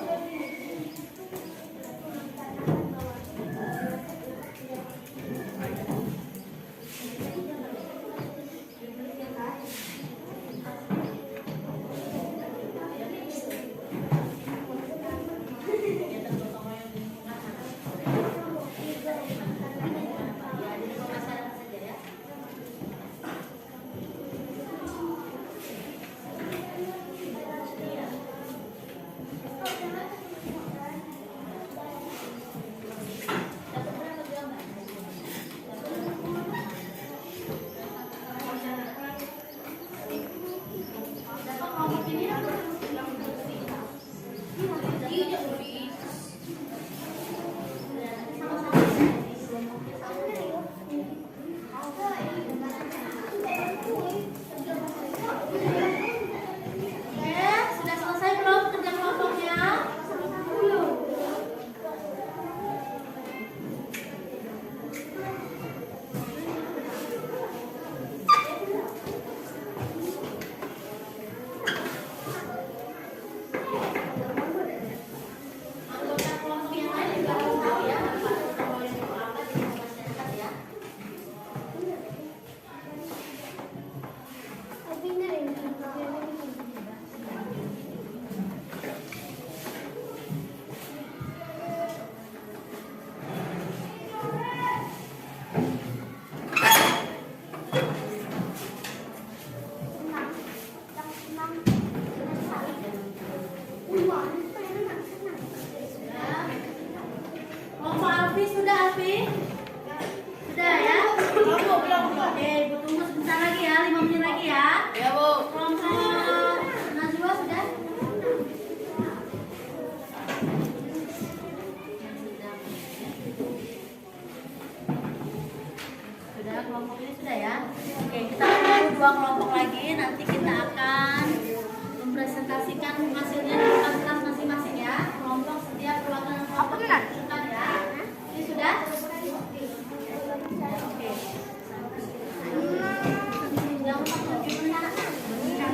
Sudah selesai belum kerja kelompoknya? Anggota kelompok yang lain juga harus tahu ya manfaat gotong royong itu apa di masyarakat ya. Kelompok Alfi sudah Alfi? Sudah ya? Belum. Oke, Ibu tunggu sebentar lagi ya, 5 menit lagi ya. Ya, Bu. Kelompok Najwa sudah? Sudah, kelompok ini sudah ya. Oke, kita tunggu 2 kelompok lagi. Nanti kita akan mempresentasikan hasilnya di depan kelas masing-masing ya. Kelompok setiap perwakilan kelompok benar? ditunjukkan ya. Ini sudah? Oke. Yang 4 gimana? Ya.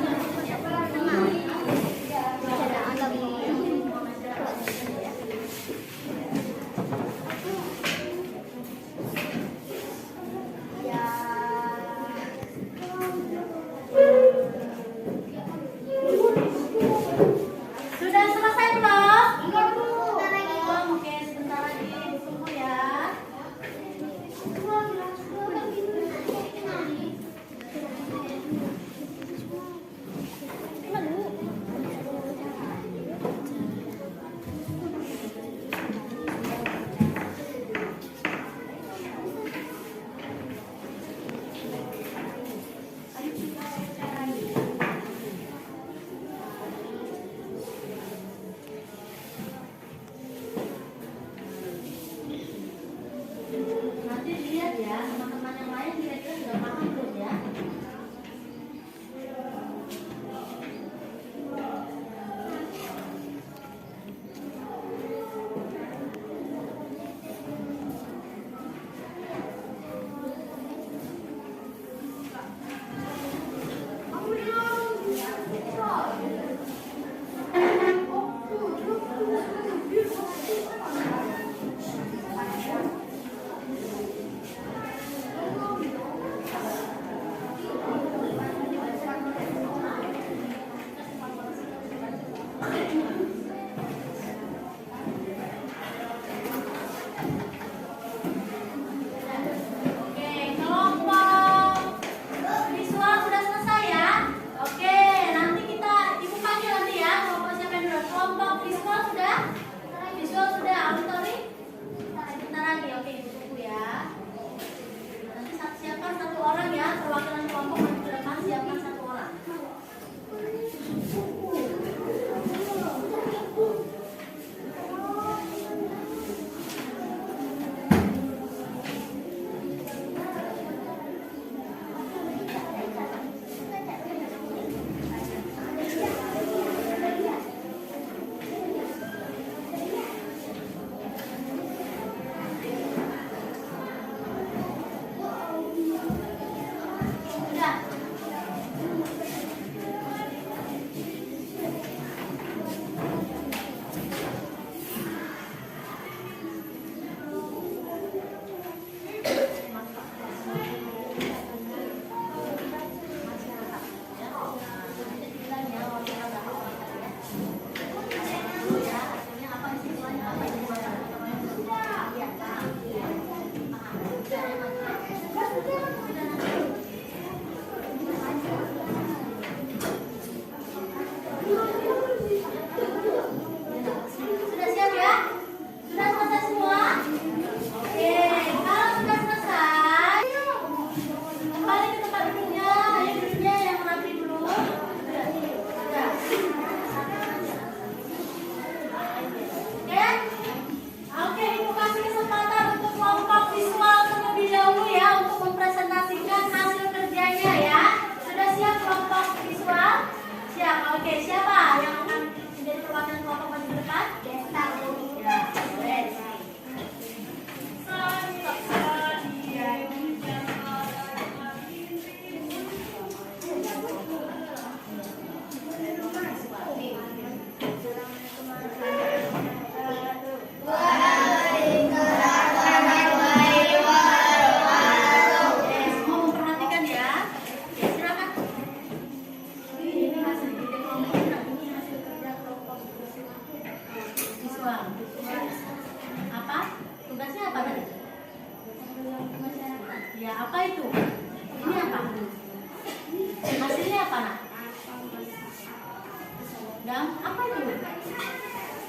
Apa itu?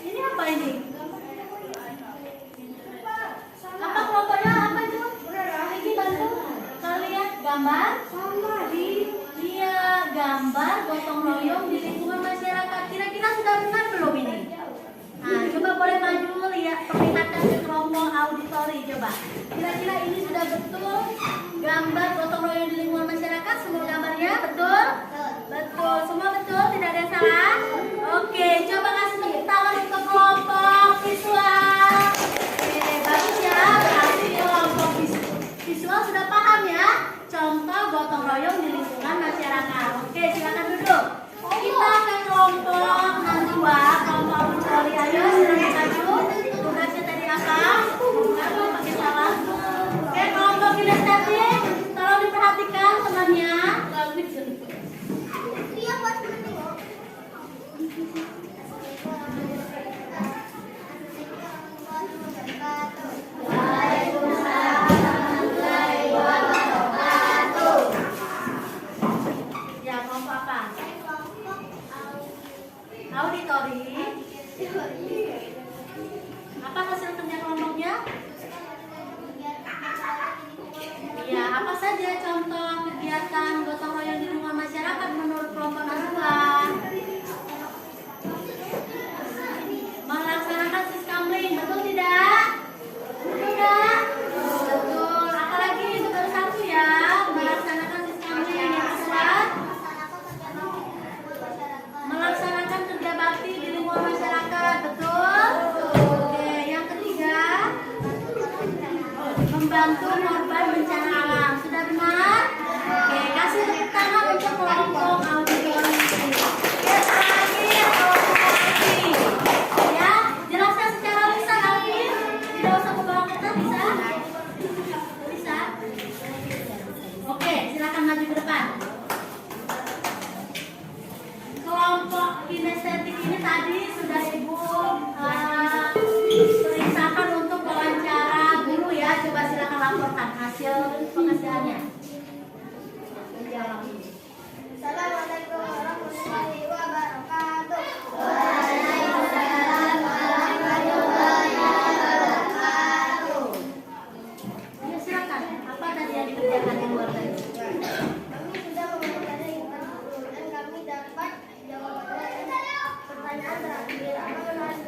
Ini apa ini? Apa kelompoknya? Apa itu? Ini bantu kalian gambar? Iya, gambar gotong royong di lingkungan masyarakat. Kira-kira sudah benar belum ini? Nah, coba boleh maju lihat perlihatkan ke kelompok auditori coba. Kira-kira ini sudah betul gambar gotong royong di lingkungan masyarakat? Semua gambarnya betul? Betul, semua betul, tidak ada yang salah. Oke, coba kasih tepuk tangan untuk kelompok visual. Oke, bagus ya. Berarti kelompok visual sudah paham ya contoh gotong royong di lingkungan masyarakat. Oke, silakan duduk. Kita ke kelompok dua, kelompok auditori. Ayo, silakan maju. Tugasnya tadi apa? Aduh, pakai salah. Oke, kelompok kinestetik, tolong diperhatikan temannya. Ya, kelompok apa? Auditori. Apa hasil kerja kelompoknya? Ya, apa saja contoh kegiatan gotong royong di lingkungan masyarakat menurut kelompok kedua? Melaksanakan siskamling, betul tidak? Betul tidak? Betul. Apalagi itu baru satu ya, melaksanakan siskamling. Yang kedua, melaksanakan kerja bakti di lingkungan masyarakat, betul? Oke, yang ketiga, membantu korban bencana alam, sudah benar? Oke, kasih tepuk tangan untuk kelompok auditori. Oke, terakhir kelompok audisi. Ya, jelaskan secara lisan, Alvin. Tidak usah membawa kertas, bisa? Bisa? Oke, silakan maju ke depan. Kelompok kinestetik ini tadi sudah Ibu periksakan untuk wawancara guru ya. Coba silakan laporkan hasil pengasihannya. Assalamualaikum warahmatullahi wabarakatuh. Ya, silakan. Apa tadi yang dikerjakan yang luar tadi? Kami sudah mempelajari lingkungan guru dan kami dapat jawabannya. Pertanyaan terakhir, apa menarik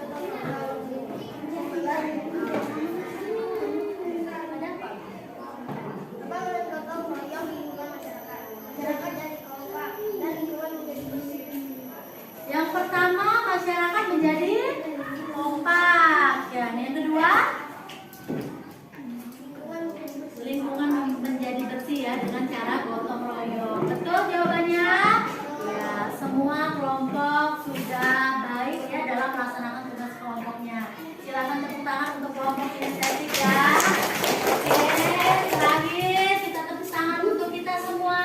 gotong royong di lingkungan masyarakat? Masyarakat jadi kompak dan lingkungan menjadi bersih. Yang pertama, masyarakat menjadi kompak. Ya, yang kedua, lingkungan menjadi bersih ya dengan cara gotong royong. Betul jawabannya? Ya, semua kelompok sudah baik ya dalam melaksanakan tugas kelompoknya. Silakan tepuk tangan untuk kelompok kinestetik ya. Oke, terakhir kita tepuk tangan untuk kita semua.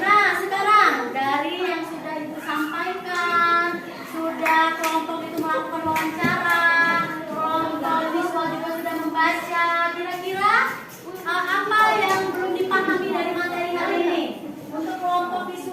Nah, sekarang dari yang sudah Ibu sampaikan, sudah kelompok itu melakukan wawancara, kelompok visual juga sudah membaca. Kira-kira apa yang belum dipahami dari materi hari ini? Untuk kelompok visual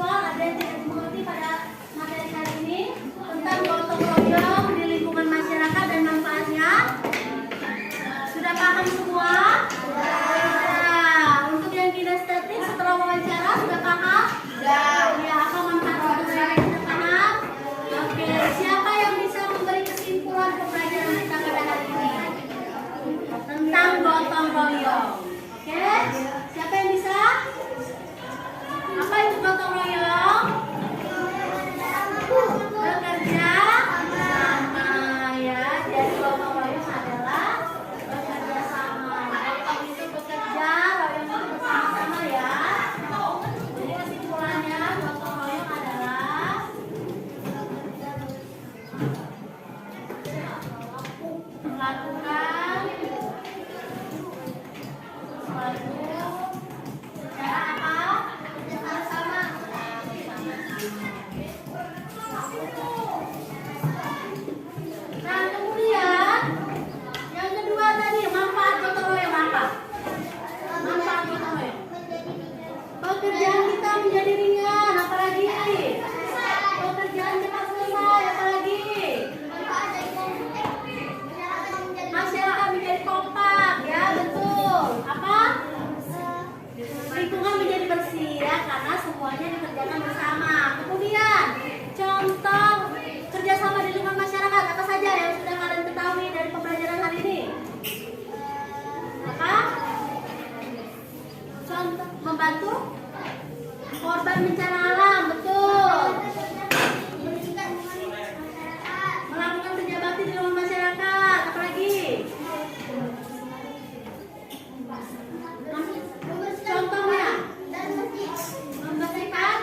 pekerjaan kita menjadi ringan, apalagi pekerjaan cepat selesai, apalagi masyarakat menjadi kompak, ya betul. Apa? Lingkungan menjadi bersih ya, karena semuanya dikerjakan bersama. Kemudian contoh kerjasama di lingkungan masyarakat apa saja yang sudah kalian ketahui dari pembelajaran hari ini? Apa? Contoh membantu korban bencana alam, betul. Melakukan kerja bakti di lingkungan masyarakat, apalagi? Contohnya membersihkan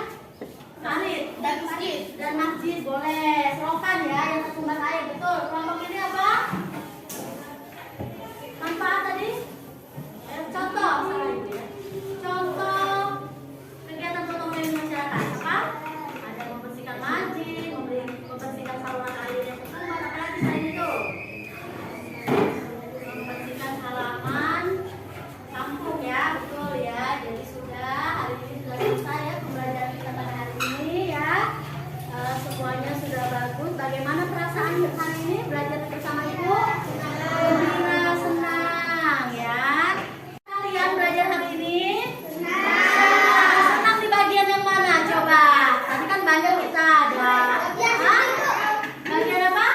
parit dan masjid boleh, selokan ya yang tersumbat air, betul. Kelompok ini apa? Manfaat tadi? Contoh, contoh kegiatan gotong royong masyarakat apa? Ada membersihkan masjid, membersihkan saluran air yang tersumbat, apalagi selain itu? Membersihkan halaman kampung ya, betul ya. Jadi sudah hari ini sudah selesai ya pembelajaran kita pada hari ini ya. Semuanya sudah bagus. Bagaimana perasaan hari ini belajar bersama ibu? Gembira, senang ya. Kalian belajar hari ini? Senang di bagian yang mana? Coba. Tadi kan banyak kita ada. Hah? Bagian apa?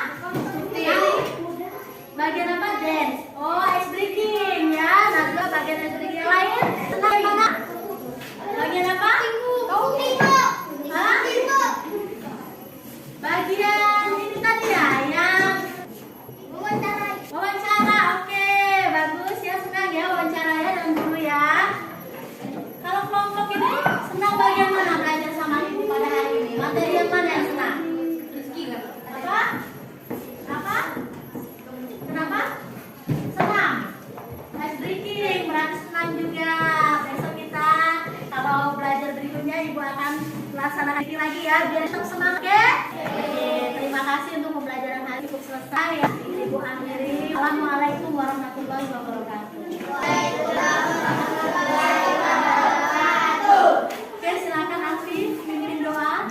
Bagian apa? Dance. Oh, ice breaking ya. Nah, bagian ice breaking yang lain. Senang yang mana? Bagian apa? Hah? Bagian ini tadi ya, yang wawancara. Oke, bagus ya, senang ya wawancara ya dengan guru ya. Kalau kelompok ini senang bagian mana belajar sama ibu pada hari ini? Materi yang mana yang senang? Apa? Apa? Kenapa? Senang. Ice breaking berarti senang juga. Besok kita kalau belajar berikutnya ibu akan melaksanakan ini lagi ya biar tetap semangat. Oke? Terima kasih untuk pembelajaran hari cukup selesai ya. Ibu akhiri. Assalamualaikum warahmatullahi wabarakatuh. Oke, silakan Alfi pimpin doa.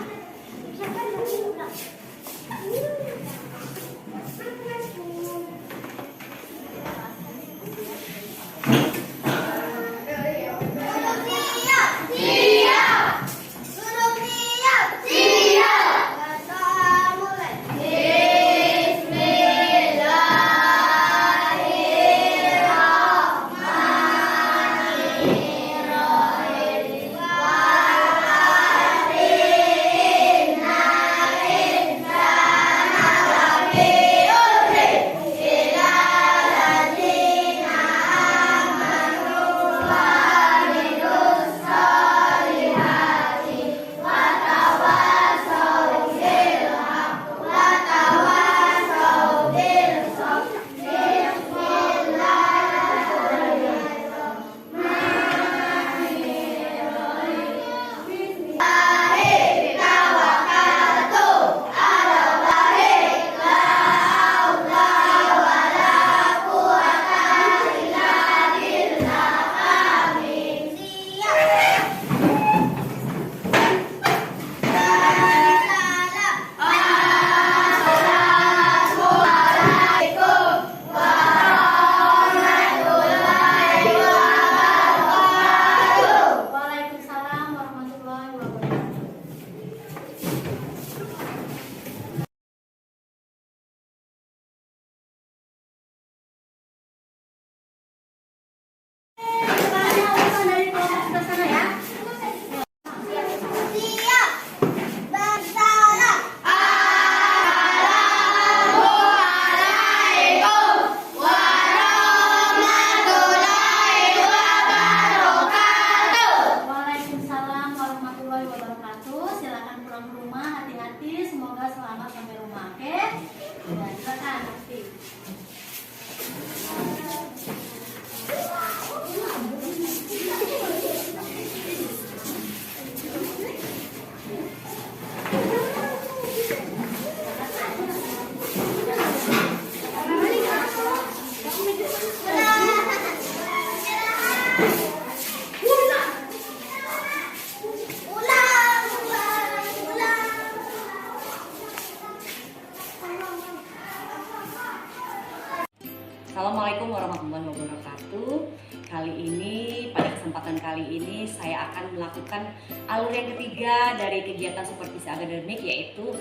kali ini saya akan melakukan alur yang ketiga dari kegiatan supervisi akademik, yaitu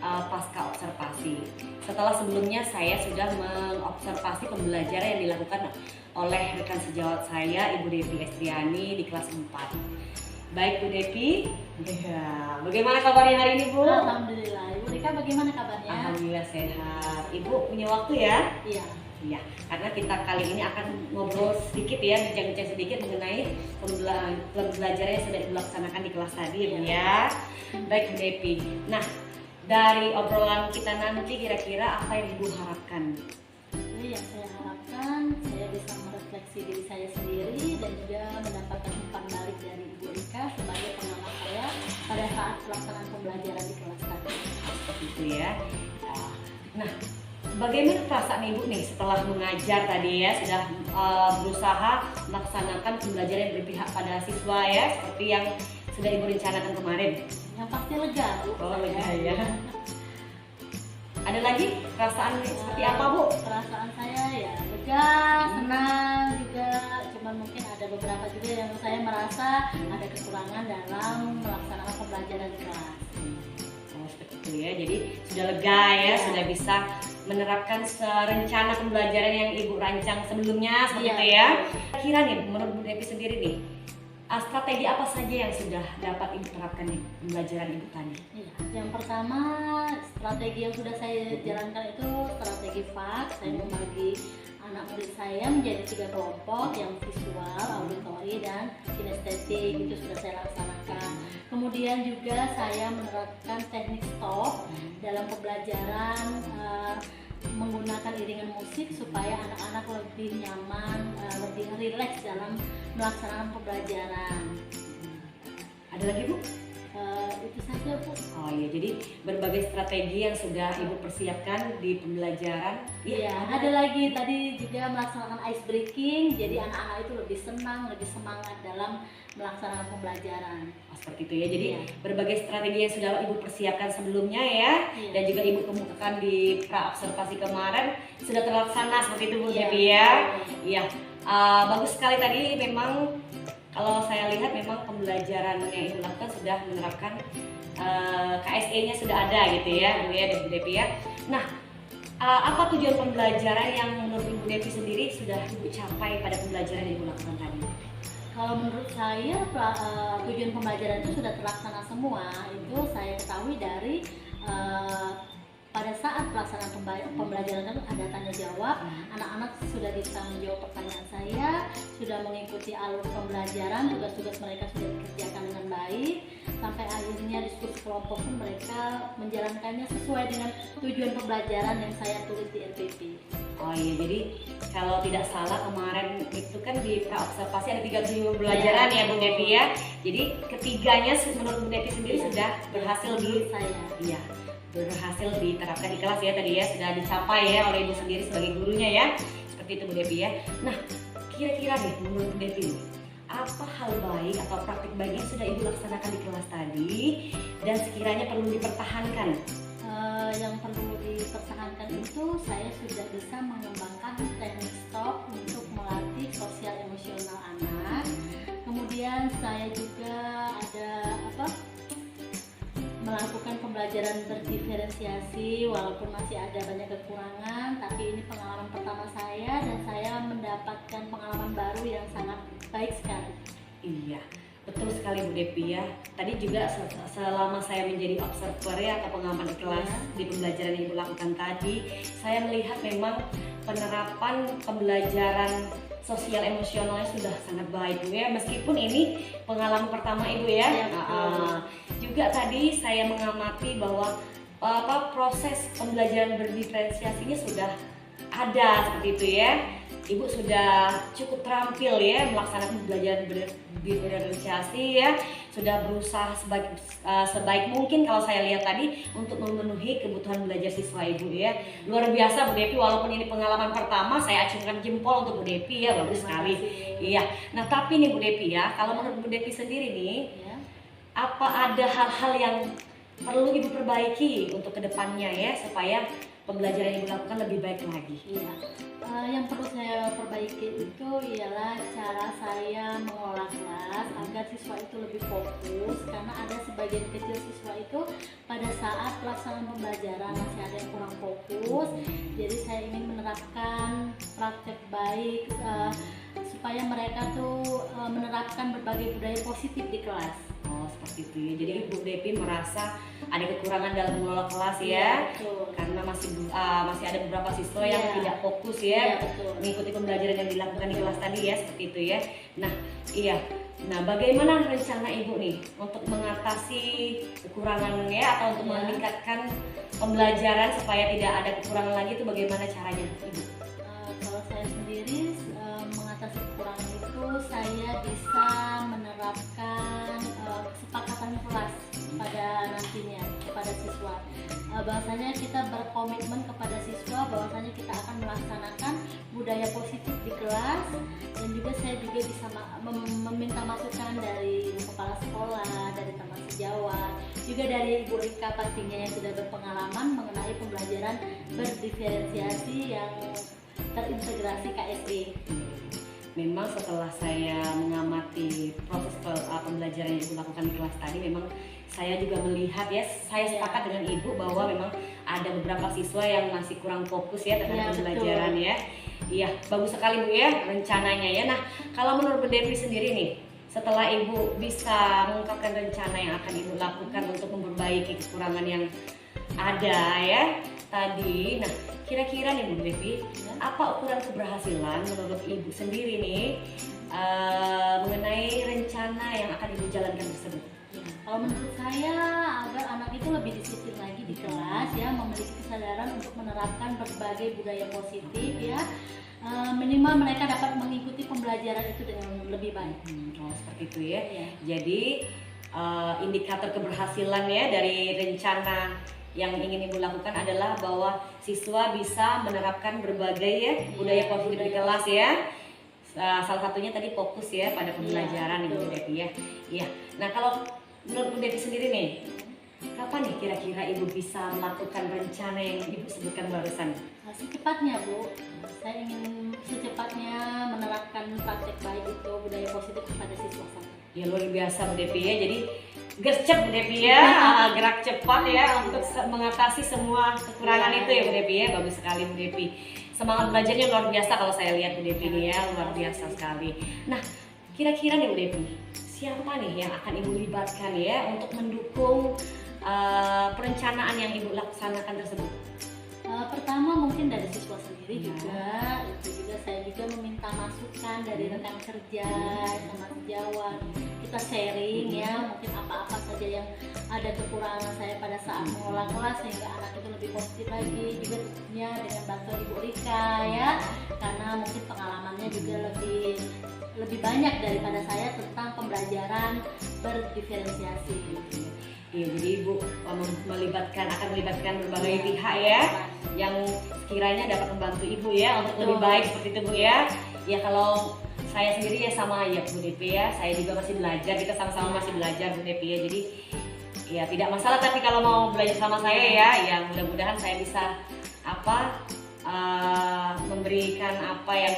pasca observasi. Setelah sebelumnya saya sudah mengobservasi pembelajaran yang dilakukan oleh rekan sejawat saya, Ibu Devi Estriani, di kelas 4. Baik Bu Devi, bagaimana kabarnya hari ini Bu? Alhamdulillah. Ibu Rika bagaimana kabarnya? Alhamdulillah sehat. Ibu punya waktu ya? Iya. Iya, karena kita kali ini akan ngobrol sedikit ya, bincang-bincang sedikit mengenai pembelajaran yang sudah dilaksanakan di kelas tadi ya. Baik Bu Devi. Nah, dari obrolan kita nanti kira-kira apa yang Ibu harapkan? Jadi yang saya harapkan saya bisa merefleksi diri saya sendiri dan juga mendapatkan umpan balik dari Ibu Rika sebagai pengamat saya pada saat pelaksanaan pembelajaran di kelas tadi. Gitu ya. Nah, bagaimana perasaan Ibu nih setelah mengajar tadi ya, sudah berusaha melaksanakan pembelajaran yang berpihak pada siswa ya, seperti yang sudah Ibu rencanakan kemarin? Yang pasti lega, Bu. Oh, lega ya. Ada lagi perasaan seperti apa Bu? Perasaan saya ya lega, senang juga. Cuman mungkin ada beberapa juga yang saya merasa ada kekurangan dalam melaksanakan pembelajaran di kelas. Oh, seperti itu ya. Jadi sudah lega ya, sudah bisa menerapkan rencana pembelajaran yang Ibu rancang sebelumnya seperti itu ya. Kira nih menurut Bu Devi sendiri nih, strategi apa saja yang sudah dapat Ibu terapkan di pembelajaran Ibu tadi? Iya. Yang pertama, strategi yang sudah saya jalankan itu strategi FAK. Saya membagi anak murid saya menjadi 3 kelompok, yang visual, auditori, dan kinestetik. Itu sudah saya laksanakan. Kemudian juga saya menerapkan teknik stop dalam pembelajaran, menggunakan iringan musik supaya anak-anak lebih nyaman, lebih rileks dalam melaksanakan pembelajaran. Ada lagi Bu? Itu saja Bu. Oh iya, jadi berbagai strategi yang sudah Ibu persiapkan di pembelajaran. Iya, ada lagi tadi juga melaksanakan ice breaking, jadi anak-anak itu lebih senang, lebih semangat dalam melaksanakan pembelajaran. Oh, seperti itu ya, jadi berbagai strategi yang sudah Ibu persiapkan sebelumnya ya, dan juga Ibu kemukakan di pra-observasi kemarin sudah terlaksana seperti itu Bu Devi ya. Iya, bagus sekali tadi. Memang kalau saya lihat memang pembelajaran yang Ibu lakukan sudah menerapkan KSE-nya sudah ada gitu ya Bu ya, Bu Devi ya. Nah, apa tujuan pembelajaran yang menurut Ibu Devi sendiri sudah Ibu capai pada pembelajaran yang Ibu lakukan tadi? Kalau menurut saya tujuan pembelajaran itu sudah terlaksana semua. Itu saya ketahui dari pada saat pelaksanaan pembelajaran itu ada tanya jawab, anak-anak sudah bisa menjawab pertanyaan saya, sudah mengikuti alur pembelajaran, tugas-tugas mereka sudah dikerjakan dengan baik, sampai akhirnya diskusi kelompok pun mereka menjalankannya sesuai dengan tujuan pembelajaran yang saya tulis di LPP. Oh iya, jadi kalau tidak salah kemarin itu kan di pra-observasi ada 3 tujuan pembelajaran ya Bu Devi ya. Jadi ketiganya menurut Bu Devi sendiri sudah berhasil berhasil diterapkan di kelas ya tadi ya, sudah dicapai ya oleh Ibu sendiri sebagai gurunya ya. Seperti itu Bu Devi ya. Nah, kira-kira nih menurut Bu Devi apa hal baik atau praktik baik yang sudah Ibu laksanakan di kelas tadi dan sekiranya perlu dipertahankan? Yang perlu dipertahankan itu saya sudah bisa mengembangkan teknik stop untuk melatih sosial emosional anak. Kemudian saya juga ada melakukan pembelajaran berdiferensiasi, walaupun masih ada banyak kekurangan, tapi ini pengalaman pertama saya dan saya mendapatkan pengalaman baru yang sangat baik sekali. Iya, betul sekali Bu Devi ya. Tadi juga selama saya menjadi observer ya atau pengamat di kelas di pembelajaran yang Ibu lakukan tadi, saya melihat memang penerapan pembelajaran sosial emosionalnya sudah sangat baik Bu ya. Meskipun ini pengalaman pertama Ibu ya. Juga tadi saya mengamati bahwa proses pembelajaran berdiferensiasinya sudah ada seperti itu ya. Ibu sudah cukup terampil ya melaksanakan pembelajaran berdiferensiasi ya, sudah berusaha sebaik mungkin kalau saya lihat tadi untuk memenuhi kebutuhan belajar siswa Ibu ya. Luar biasa Bu Devi, walaupun ini pengalaman pertama saya acungkan jempol untuk Bu Devi ya, bagus sekali. Iya. Nah tapi nih Bu Devi ya, kalau menurut Bu Devi sendiri nih, apa ada hal-hal yang perlu Ibu perbaiki untuk kedepannya ya supaya pembelajaran yang Ibu lakukan lebih baik lagi? Iya. Yang perlu saya perbaiki itu ialah cara saya mengelola kelas agar siswa itu lebih fokus, karena ada sebagian kecil siswa itu pada saat pelaksanaan pembelajaran masih ada yang kurang fokus. Jadi saya ingin menerapkan praktek baik supaya mereka tuh menerapkan berbagai budaya positif di kelas. Oh, seperti itu ya. Jadi Ibu Devi merasa ada kekurangan dalam mengelola kelas ya, Betul. karena masih ada beberapa siswa yang Iya. tidak fokus Iya, ya, betul. mengikuti pembelajaran yang dilakukan di kelas tadi ya, seperti itu ya. Nah, iya. Nah, bagaimana rencana Ibu nih untuk mengatasi kekurangan ya, atau untuk Iya. meningkatkan pembelajaran supaya tidak ada kekurangan lagi, itu bagaimana caranya, Ibu? Kalau saya sendiri mengatasi kekurangan itu, saya bisa menerapkan kesepakatan kelas pada nantinya kepada siswa. Bahwasanya kita berkomitmen kepada siswa bahwasanya kita akan melaksanakan budaya positif di kelas, dan juga saya juga bisa meminta masukan dari kepala sekolah, dari teman sejawat, juga dari Ibu Rika pastinya yang sudah berpengalaman mengenai pembelajaran berdiferensiasi yang terintegrasi KSD. Memang setelah saya mengamati proses pembelajaran yang Ibu lakukan di kelas tadi, memang saya juga melihat ya, saya sepakat dengan Ibu bahwa memang ada beberapa siswa yang masih kurang fokus ya terhadap pembelajaran ya. Iya, bagus sekali Bu ya rencananya ya. Nah, kalau menurut Bu Devi sendiri nih, setelah Ibu bisa mengungkapkan rencana yang akan Ibu lakukan untuk memperbaiki kekurangan yang ada ya tadi, nah kira-kira nih Bu Devi, apa ukuran keberhasilan menurut Ibu sendiri nih mengenai rencana yang akan Ibu jalankan tersebut? Kalau menurut saya, agar anak itu lebih disiplin lagi di kelas ya, memiliki kesadaran untuk menerapkan berbagai budaya positif ya, minimal mereka dapat mengikuti pembelajaran itu dengan lebih baik. Oh, seperti itu ya. Ya. Jadi indikator keberhasilan ya dari rencana yang ingin Ibu lakukan adalah bahwa siswa bisa menerapkan berbagai ya budaya positif di kelas ya. Salah satunya tadi fokus ya pada pembelajaran Ibu Devi ya. Iya. Nah, kalau menurut Bu Devi sendiri nih, kapan nih kira-kira Ibu bisa melakukan rencana yang Ibu sebutkan barusan? Secepatnya Bu, saya ingin secepatnya menerapkan praktek baik itu budaya positif kepada siswa saya. Ya luar biasa Bu Devi ya. Jadi gercep Bu Devi ya, gerak cepat ya untuk mengatasi semua kekurangan itu ya Bu Devi ya. Bagus sekali Bu Devi. Semangat belajarnya luar biasa kalau saya lihat Bu Devi ini ya, luar biasa sekali. Nah, kira-kira nih Bu Devi, siapa nih yang akan Ibu libatkan ya untuk mendukung perencanaan yang Ibu laksanakan tersebut? Pertama mungkin dari siswa sendiri juga, itu juga saya juga meminta masukan dari rekan kerja, sama sejawat. Kita sharing ya, mungkin apa-apa saja yang ada kekurangan saya pada saat mengelola kelas sehingga anak itu lebih positif lagi. Juga tentunya dengan bantuan Ibu Rika ya, karena mungkin pengalamannya juga lebih banyak daripada saya tentang pembelajaran berdiferensiasi. Iya, jadi Ibu akan melibatkan berbagai pihak ya yang sekiranya dapat membantu Ibu ya untuk lebih baik seperti itu Bu ya. Ya kalau saya sendiri ya sama ya Bu Devi ya, saya juga masih belajar, kita sama-sama masih belajar Bu Devi ya. Jadi ya tidak masalah, tapi kalau mau belajar sama saya ya mudah-mudahan saya bisa memberikan apa yang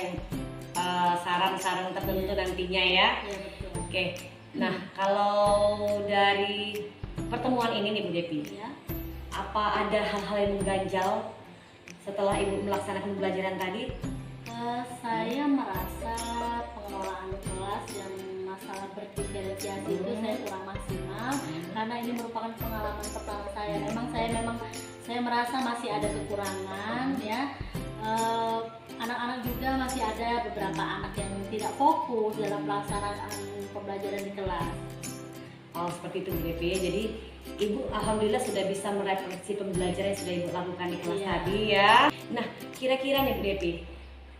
saran-saran tertentu nantinya ya. Ya, betul. Oke. Nah, kalau dari pertemuan ini nih Bu Devi, Ya. apa ada hal-hal yang mengganjal setelah Ibu melaksanakan pembelajaran tadi? Saya merasa pengelolaan kelas yang masalah berdiferensiasi itu saya kurang maksimal, karena ini merupakan pengalaman pertama saya. Saya merasa masih ada kekurangan ya. Anak-anak juga masih ada beberapa anak yang tidak fokus dalam pelaksanaan pembelajaran di kelas. Oh, seperti itu Bu Devi ya. Jadi Ibu alhamdulillah sudah bisa merefleksi pembelajaran yang sudah Ibu lakukan di kelas tadi ya. Nah, kira-kira nih Bu Devi,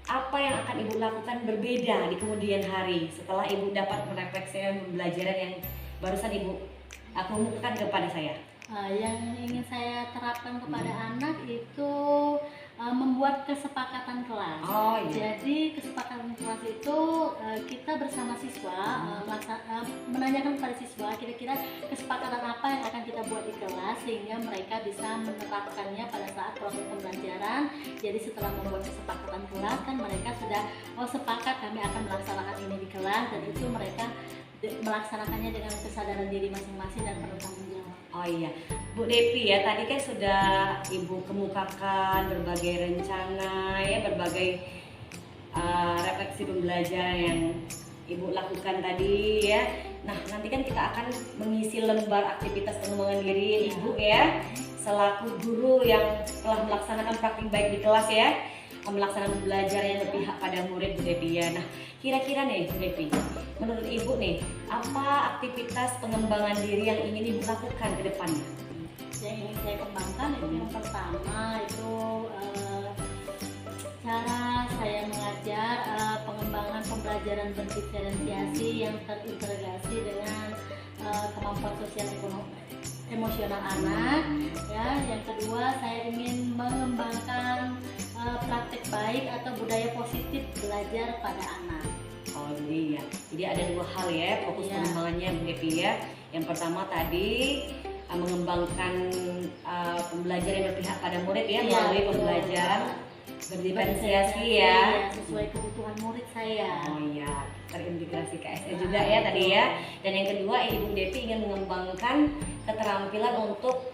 apa yang akan Ibu lakukan berbeda di kemudian hari setelah Ibu dapat merefleksi pembelajaran yang barusan Ibu kemukakan kepada saya? Yang ingin saya terapkan kepada anak itu membuat kesepakatan kelas. Oh iya. Jadi kesepakatan kelas itu kita bersama siswa menanyakan kepada siswa kira-kira kesepakatan apa yang akan kita buat di kelas sehingga mereka bisa menerapkannya pada saat proses pembelajaran. Jadi setelah membuat kesepakatan kelas kan mereka sudah sepakat kami akan melaksanakan ini di kelas, dan itu mereka melaksanakannya dengan kesadaran diri masing-masing dan bertanggung jawab. Oh iya, Bu Devi ya, tadi kan sudah Ibu kemukakan berbagai rencana ya, berbagai refleksi pembelajaran yang Ibu lakukan tadi ya. Nah, nanti kan kita akan mengisi lembar aktivitas pengembangan diri Ibu ya, selaku guru yang telah melaksanakan praktik baik di kelas ya, melaksanakan belajar yang berpihak pada murid, Bu Devi ya. Nah, kira-kira nih Bu Devi, menurut Ibu nih, apa aktivitas pengembangan diri yang ingin Ibu lakukan ke depannya? Yang ingin saya kembangkan itu yang pertama itu cara saya mengajar pengembangan pembelajaran berdiferensiasi yang terintegrasi dengan kemampuan sosial emosional anak ya. Yang kedua, saya ingin mengembangkan praktek baik atau budaya positif belajar pada anak. Oh iya, jadi ada dua hal ya fokus pengembangannya Bu Devi ya. Yang pertama tadi mengembangkan pembelajaran yang berpihak pada murid ya, melalui pembelajaran berdiferensiasi ya, sesuai kebutuhan murid saya. Oh iya, terintegrasi KSE juga ya tadi ya. Dan yang kedua, Ibu Devi ingin mengembangkan keterampilan untuk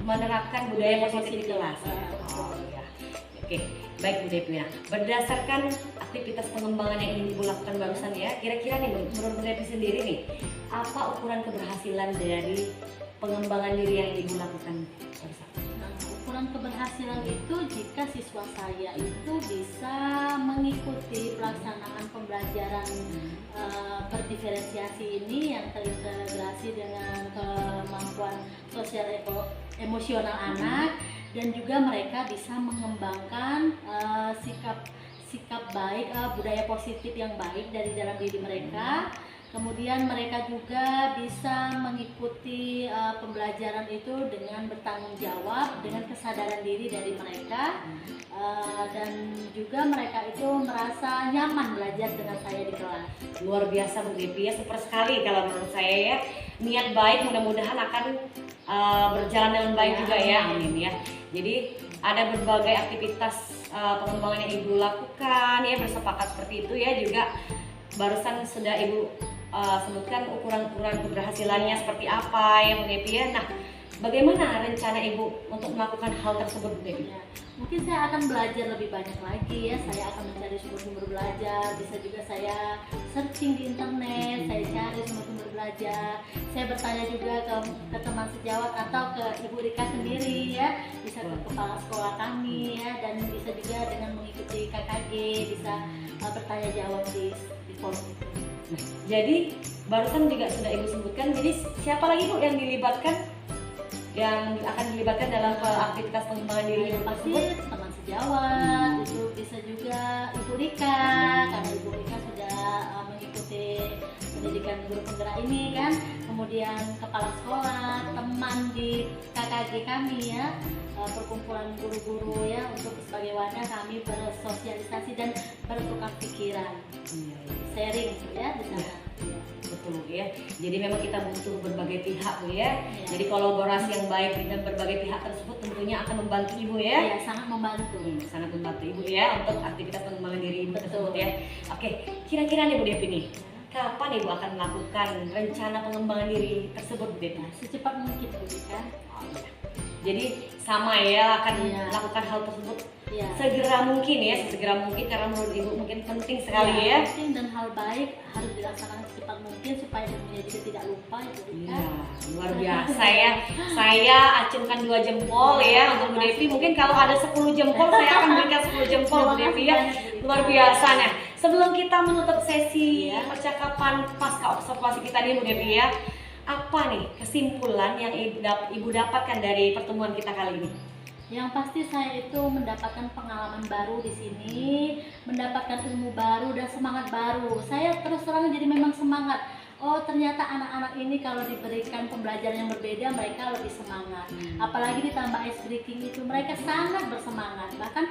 menerapkan budaya positif di kelas. Oh iya. Oke, baik Bu Devi. Nah, berdasarkan aktivitas pengembangan yang ingin Ibu lakukan barusan ya, kira-kira nih menurut Bu Devi sendiri nih, apa ukuran keberhasilan dari pengembangan diri yang Ibu lakukan barusan? Ukuran keberhasilan itu jika siswa saya itu bisa mengikuti pelaksanaan pembelajaran berdiferensiasi ini yang terintegrasi dengan kemampuan sosial emosional anak, dan juga mereka bisa mengembangkan sikap baik, budaya positif yang baik dari dalam diri mereka. Kemudian mereka juga bisa mengikuti pembelajaran itu dengan bertanggung jawab, dengan kesadaran diri dari mereka, dan juga mereka itu merasa nyaman belajar dengan saya di kelas. Luar biasa Bu Devi ya, super sekali kalau menurut saya ya. Niat baik mudah-mudahan akan berjalan dengan baik juga ya, amin ya. Jadi ada berbagai aktivitas pengembangan yang Ibu lakukan ya, bersepakat seperti itu ya. Juga barusan sudah Ibu sebutkan ukuran-ukuran keberhasilannya seperti apa ya Bu Devi ya. Nah, bagaimana rencana Ibu untuk melakukan hal tersebut Bu Devi? Ya, mungkin saya akan belajar lebih banyak lagi ya. Saya akan mencari sumber-sumber belajar. Bisa juga saya searching di internet, saya cari sumber-sumber belajar. Saya bertanya juga ke teman sejawat atau ke Ibu Rika sendiri ya. Bisa ke kepala sekolah kami ya, dan bisa juga dengan mengikuti KKG, bisa bertanya jawab di forum itu. Nah, jadi barusan juga sudah Ibu sebutkan, jadi siapa lagi Bu yang dilibatkan, yang akan dilibatkan dalam aktivitas pengembangan diri Yang pasti tersebut? teman sejawat, itu bisa juga Ibu Rika, karena Ibu Rika sudah mengikuti pendidikan guru penggerak ini kan. Kemudian kepala sekolah, teman di KKG kami ya, perkumpulan guru-guru ya, untuk sebagai wadah kami bersosialisasi dan bertukar pikiran, sharing ya di sana. Betul ya. Jadi memang kita butuh berbagai pihak Bu ya. Jadi kolaborasi yang baik dengan berbagai pihak tersebut tentunya akan membantu Ibu ya. Ya, sangat membantu. Sangat membantu Ibu ya untuk aktivitas pengembangan diri Ibu tersebut ya. Oke, kira-kira nih Bu Devi nih, kapan Ibu akan melakukan rencana pengembangan diri tersebut Bu Devi? Secepat mungkin Bu Rika. Jadi sama ya, akan melakukan hal tersebut segera mungkin ya, segera mungkin, karena menurut Ibu mungkin penting sekali ya. Penting dan hal baik harus dilaksanakan secepat mungkin supaya ilmunya juga tidak lupa ya Bu Rika. Luar biasa ya. Saya acungkan 2 jempol ya untuk Bu Devi. Mungkin kalau ada 10 jempol saya akan berikan 10 jempol Bu Devi ya. Luar biasa. Nah, sebelum kita menutup sesi percakapan pasca observasi kita nih Bu Devi ya, apa nih kesimpulan yang Ibu dapatkan dari pertemuan kita kali ini? Yang pasti saya itu mendapatkan pengalaman baru di sini, mendapatkan ilmu baru dan semangat baru. Saya terus terang jadi memang semangat oh ternyata anak-anak ini kalau diberikan pembelajaran yang berbeda mereka lebih semangat. Apalagi ditambah ice breaking itu mereka sangat bersemangat. Bahkan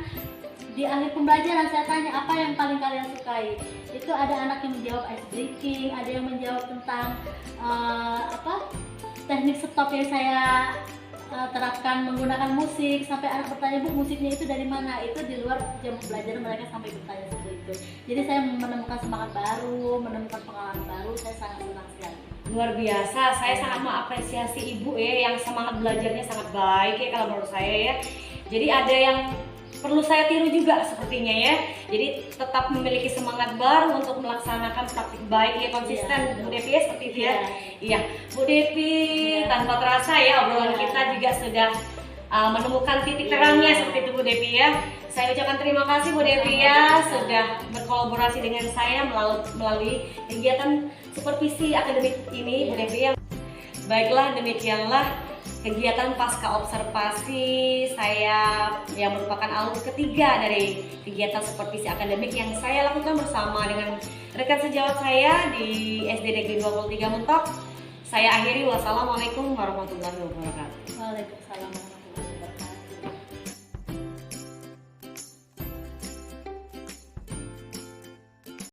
di akhir pembelajaran saya tanya apa yang paling kalian sukai, itu ada anak yang menjawab ice breaking, ada yang menjawab tentang teknik stop yang saya terapkan menggunakan musik, sampai anak bertanya, Bu, musiknya itu dari mana? Itu di luar jam pelajaran mereka sampai bertanya seperti itu. Jadi saya menemukan semangat baru, menemukan pengalaman baru, saya sangat senang sekali. Luar biasa, saya sangat mengapresiasi Ibu ya yang semangat belajarnya sangat baik ya kalau menurut saya ya. Jadi ada yang perlu saya tiru juga sepertinya ya. Jadi tetap memiliki semangat baru untuk melaksanakan praktik baik ya, konsisten Bu Devi ya, seperti itu ya. Iya, Bu Devi tanpa terasa ya obrolan kita juga sudah menemukan titik terangnya seperti itu Bu Devi ya. Saya ucapkan terima kasih Bu Devi ya sudah berkolaborasi dengan saya melalui kegiatan supervisi akademik ini Bu Devi ya. Baiklah, demikianlah kegiatan pasca observasi saya yang merupakan alur ketiga dari kegiatan supervisi akademik yang saya lakukan bersama dengan rekan sejawat saya di SD Negeri 23 Mentok. Saya akhiri, wassalamualaikum warahmatullahi wabarakatuh. Waalaikumsalam.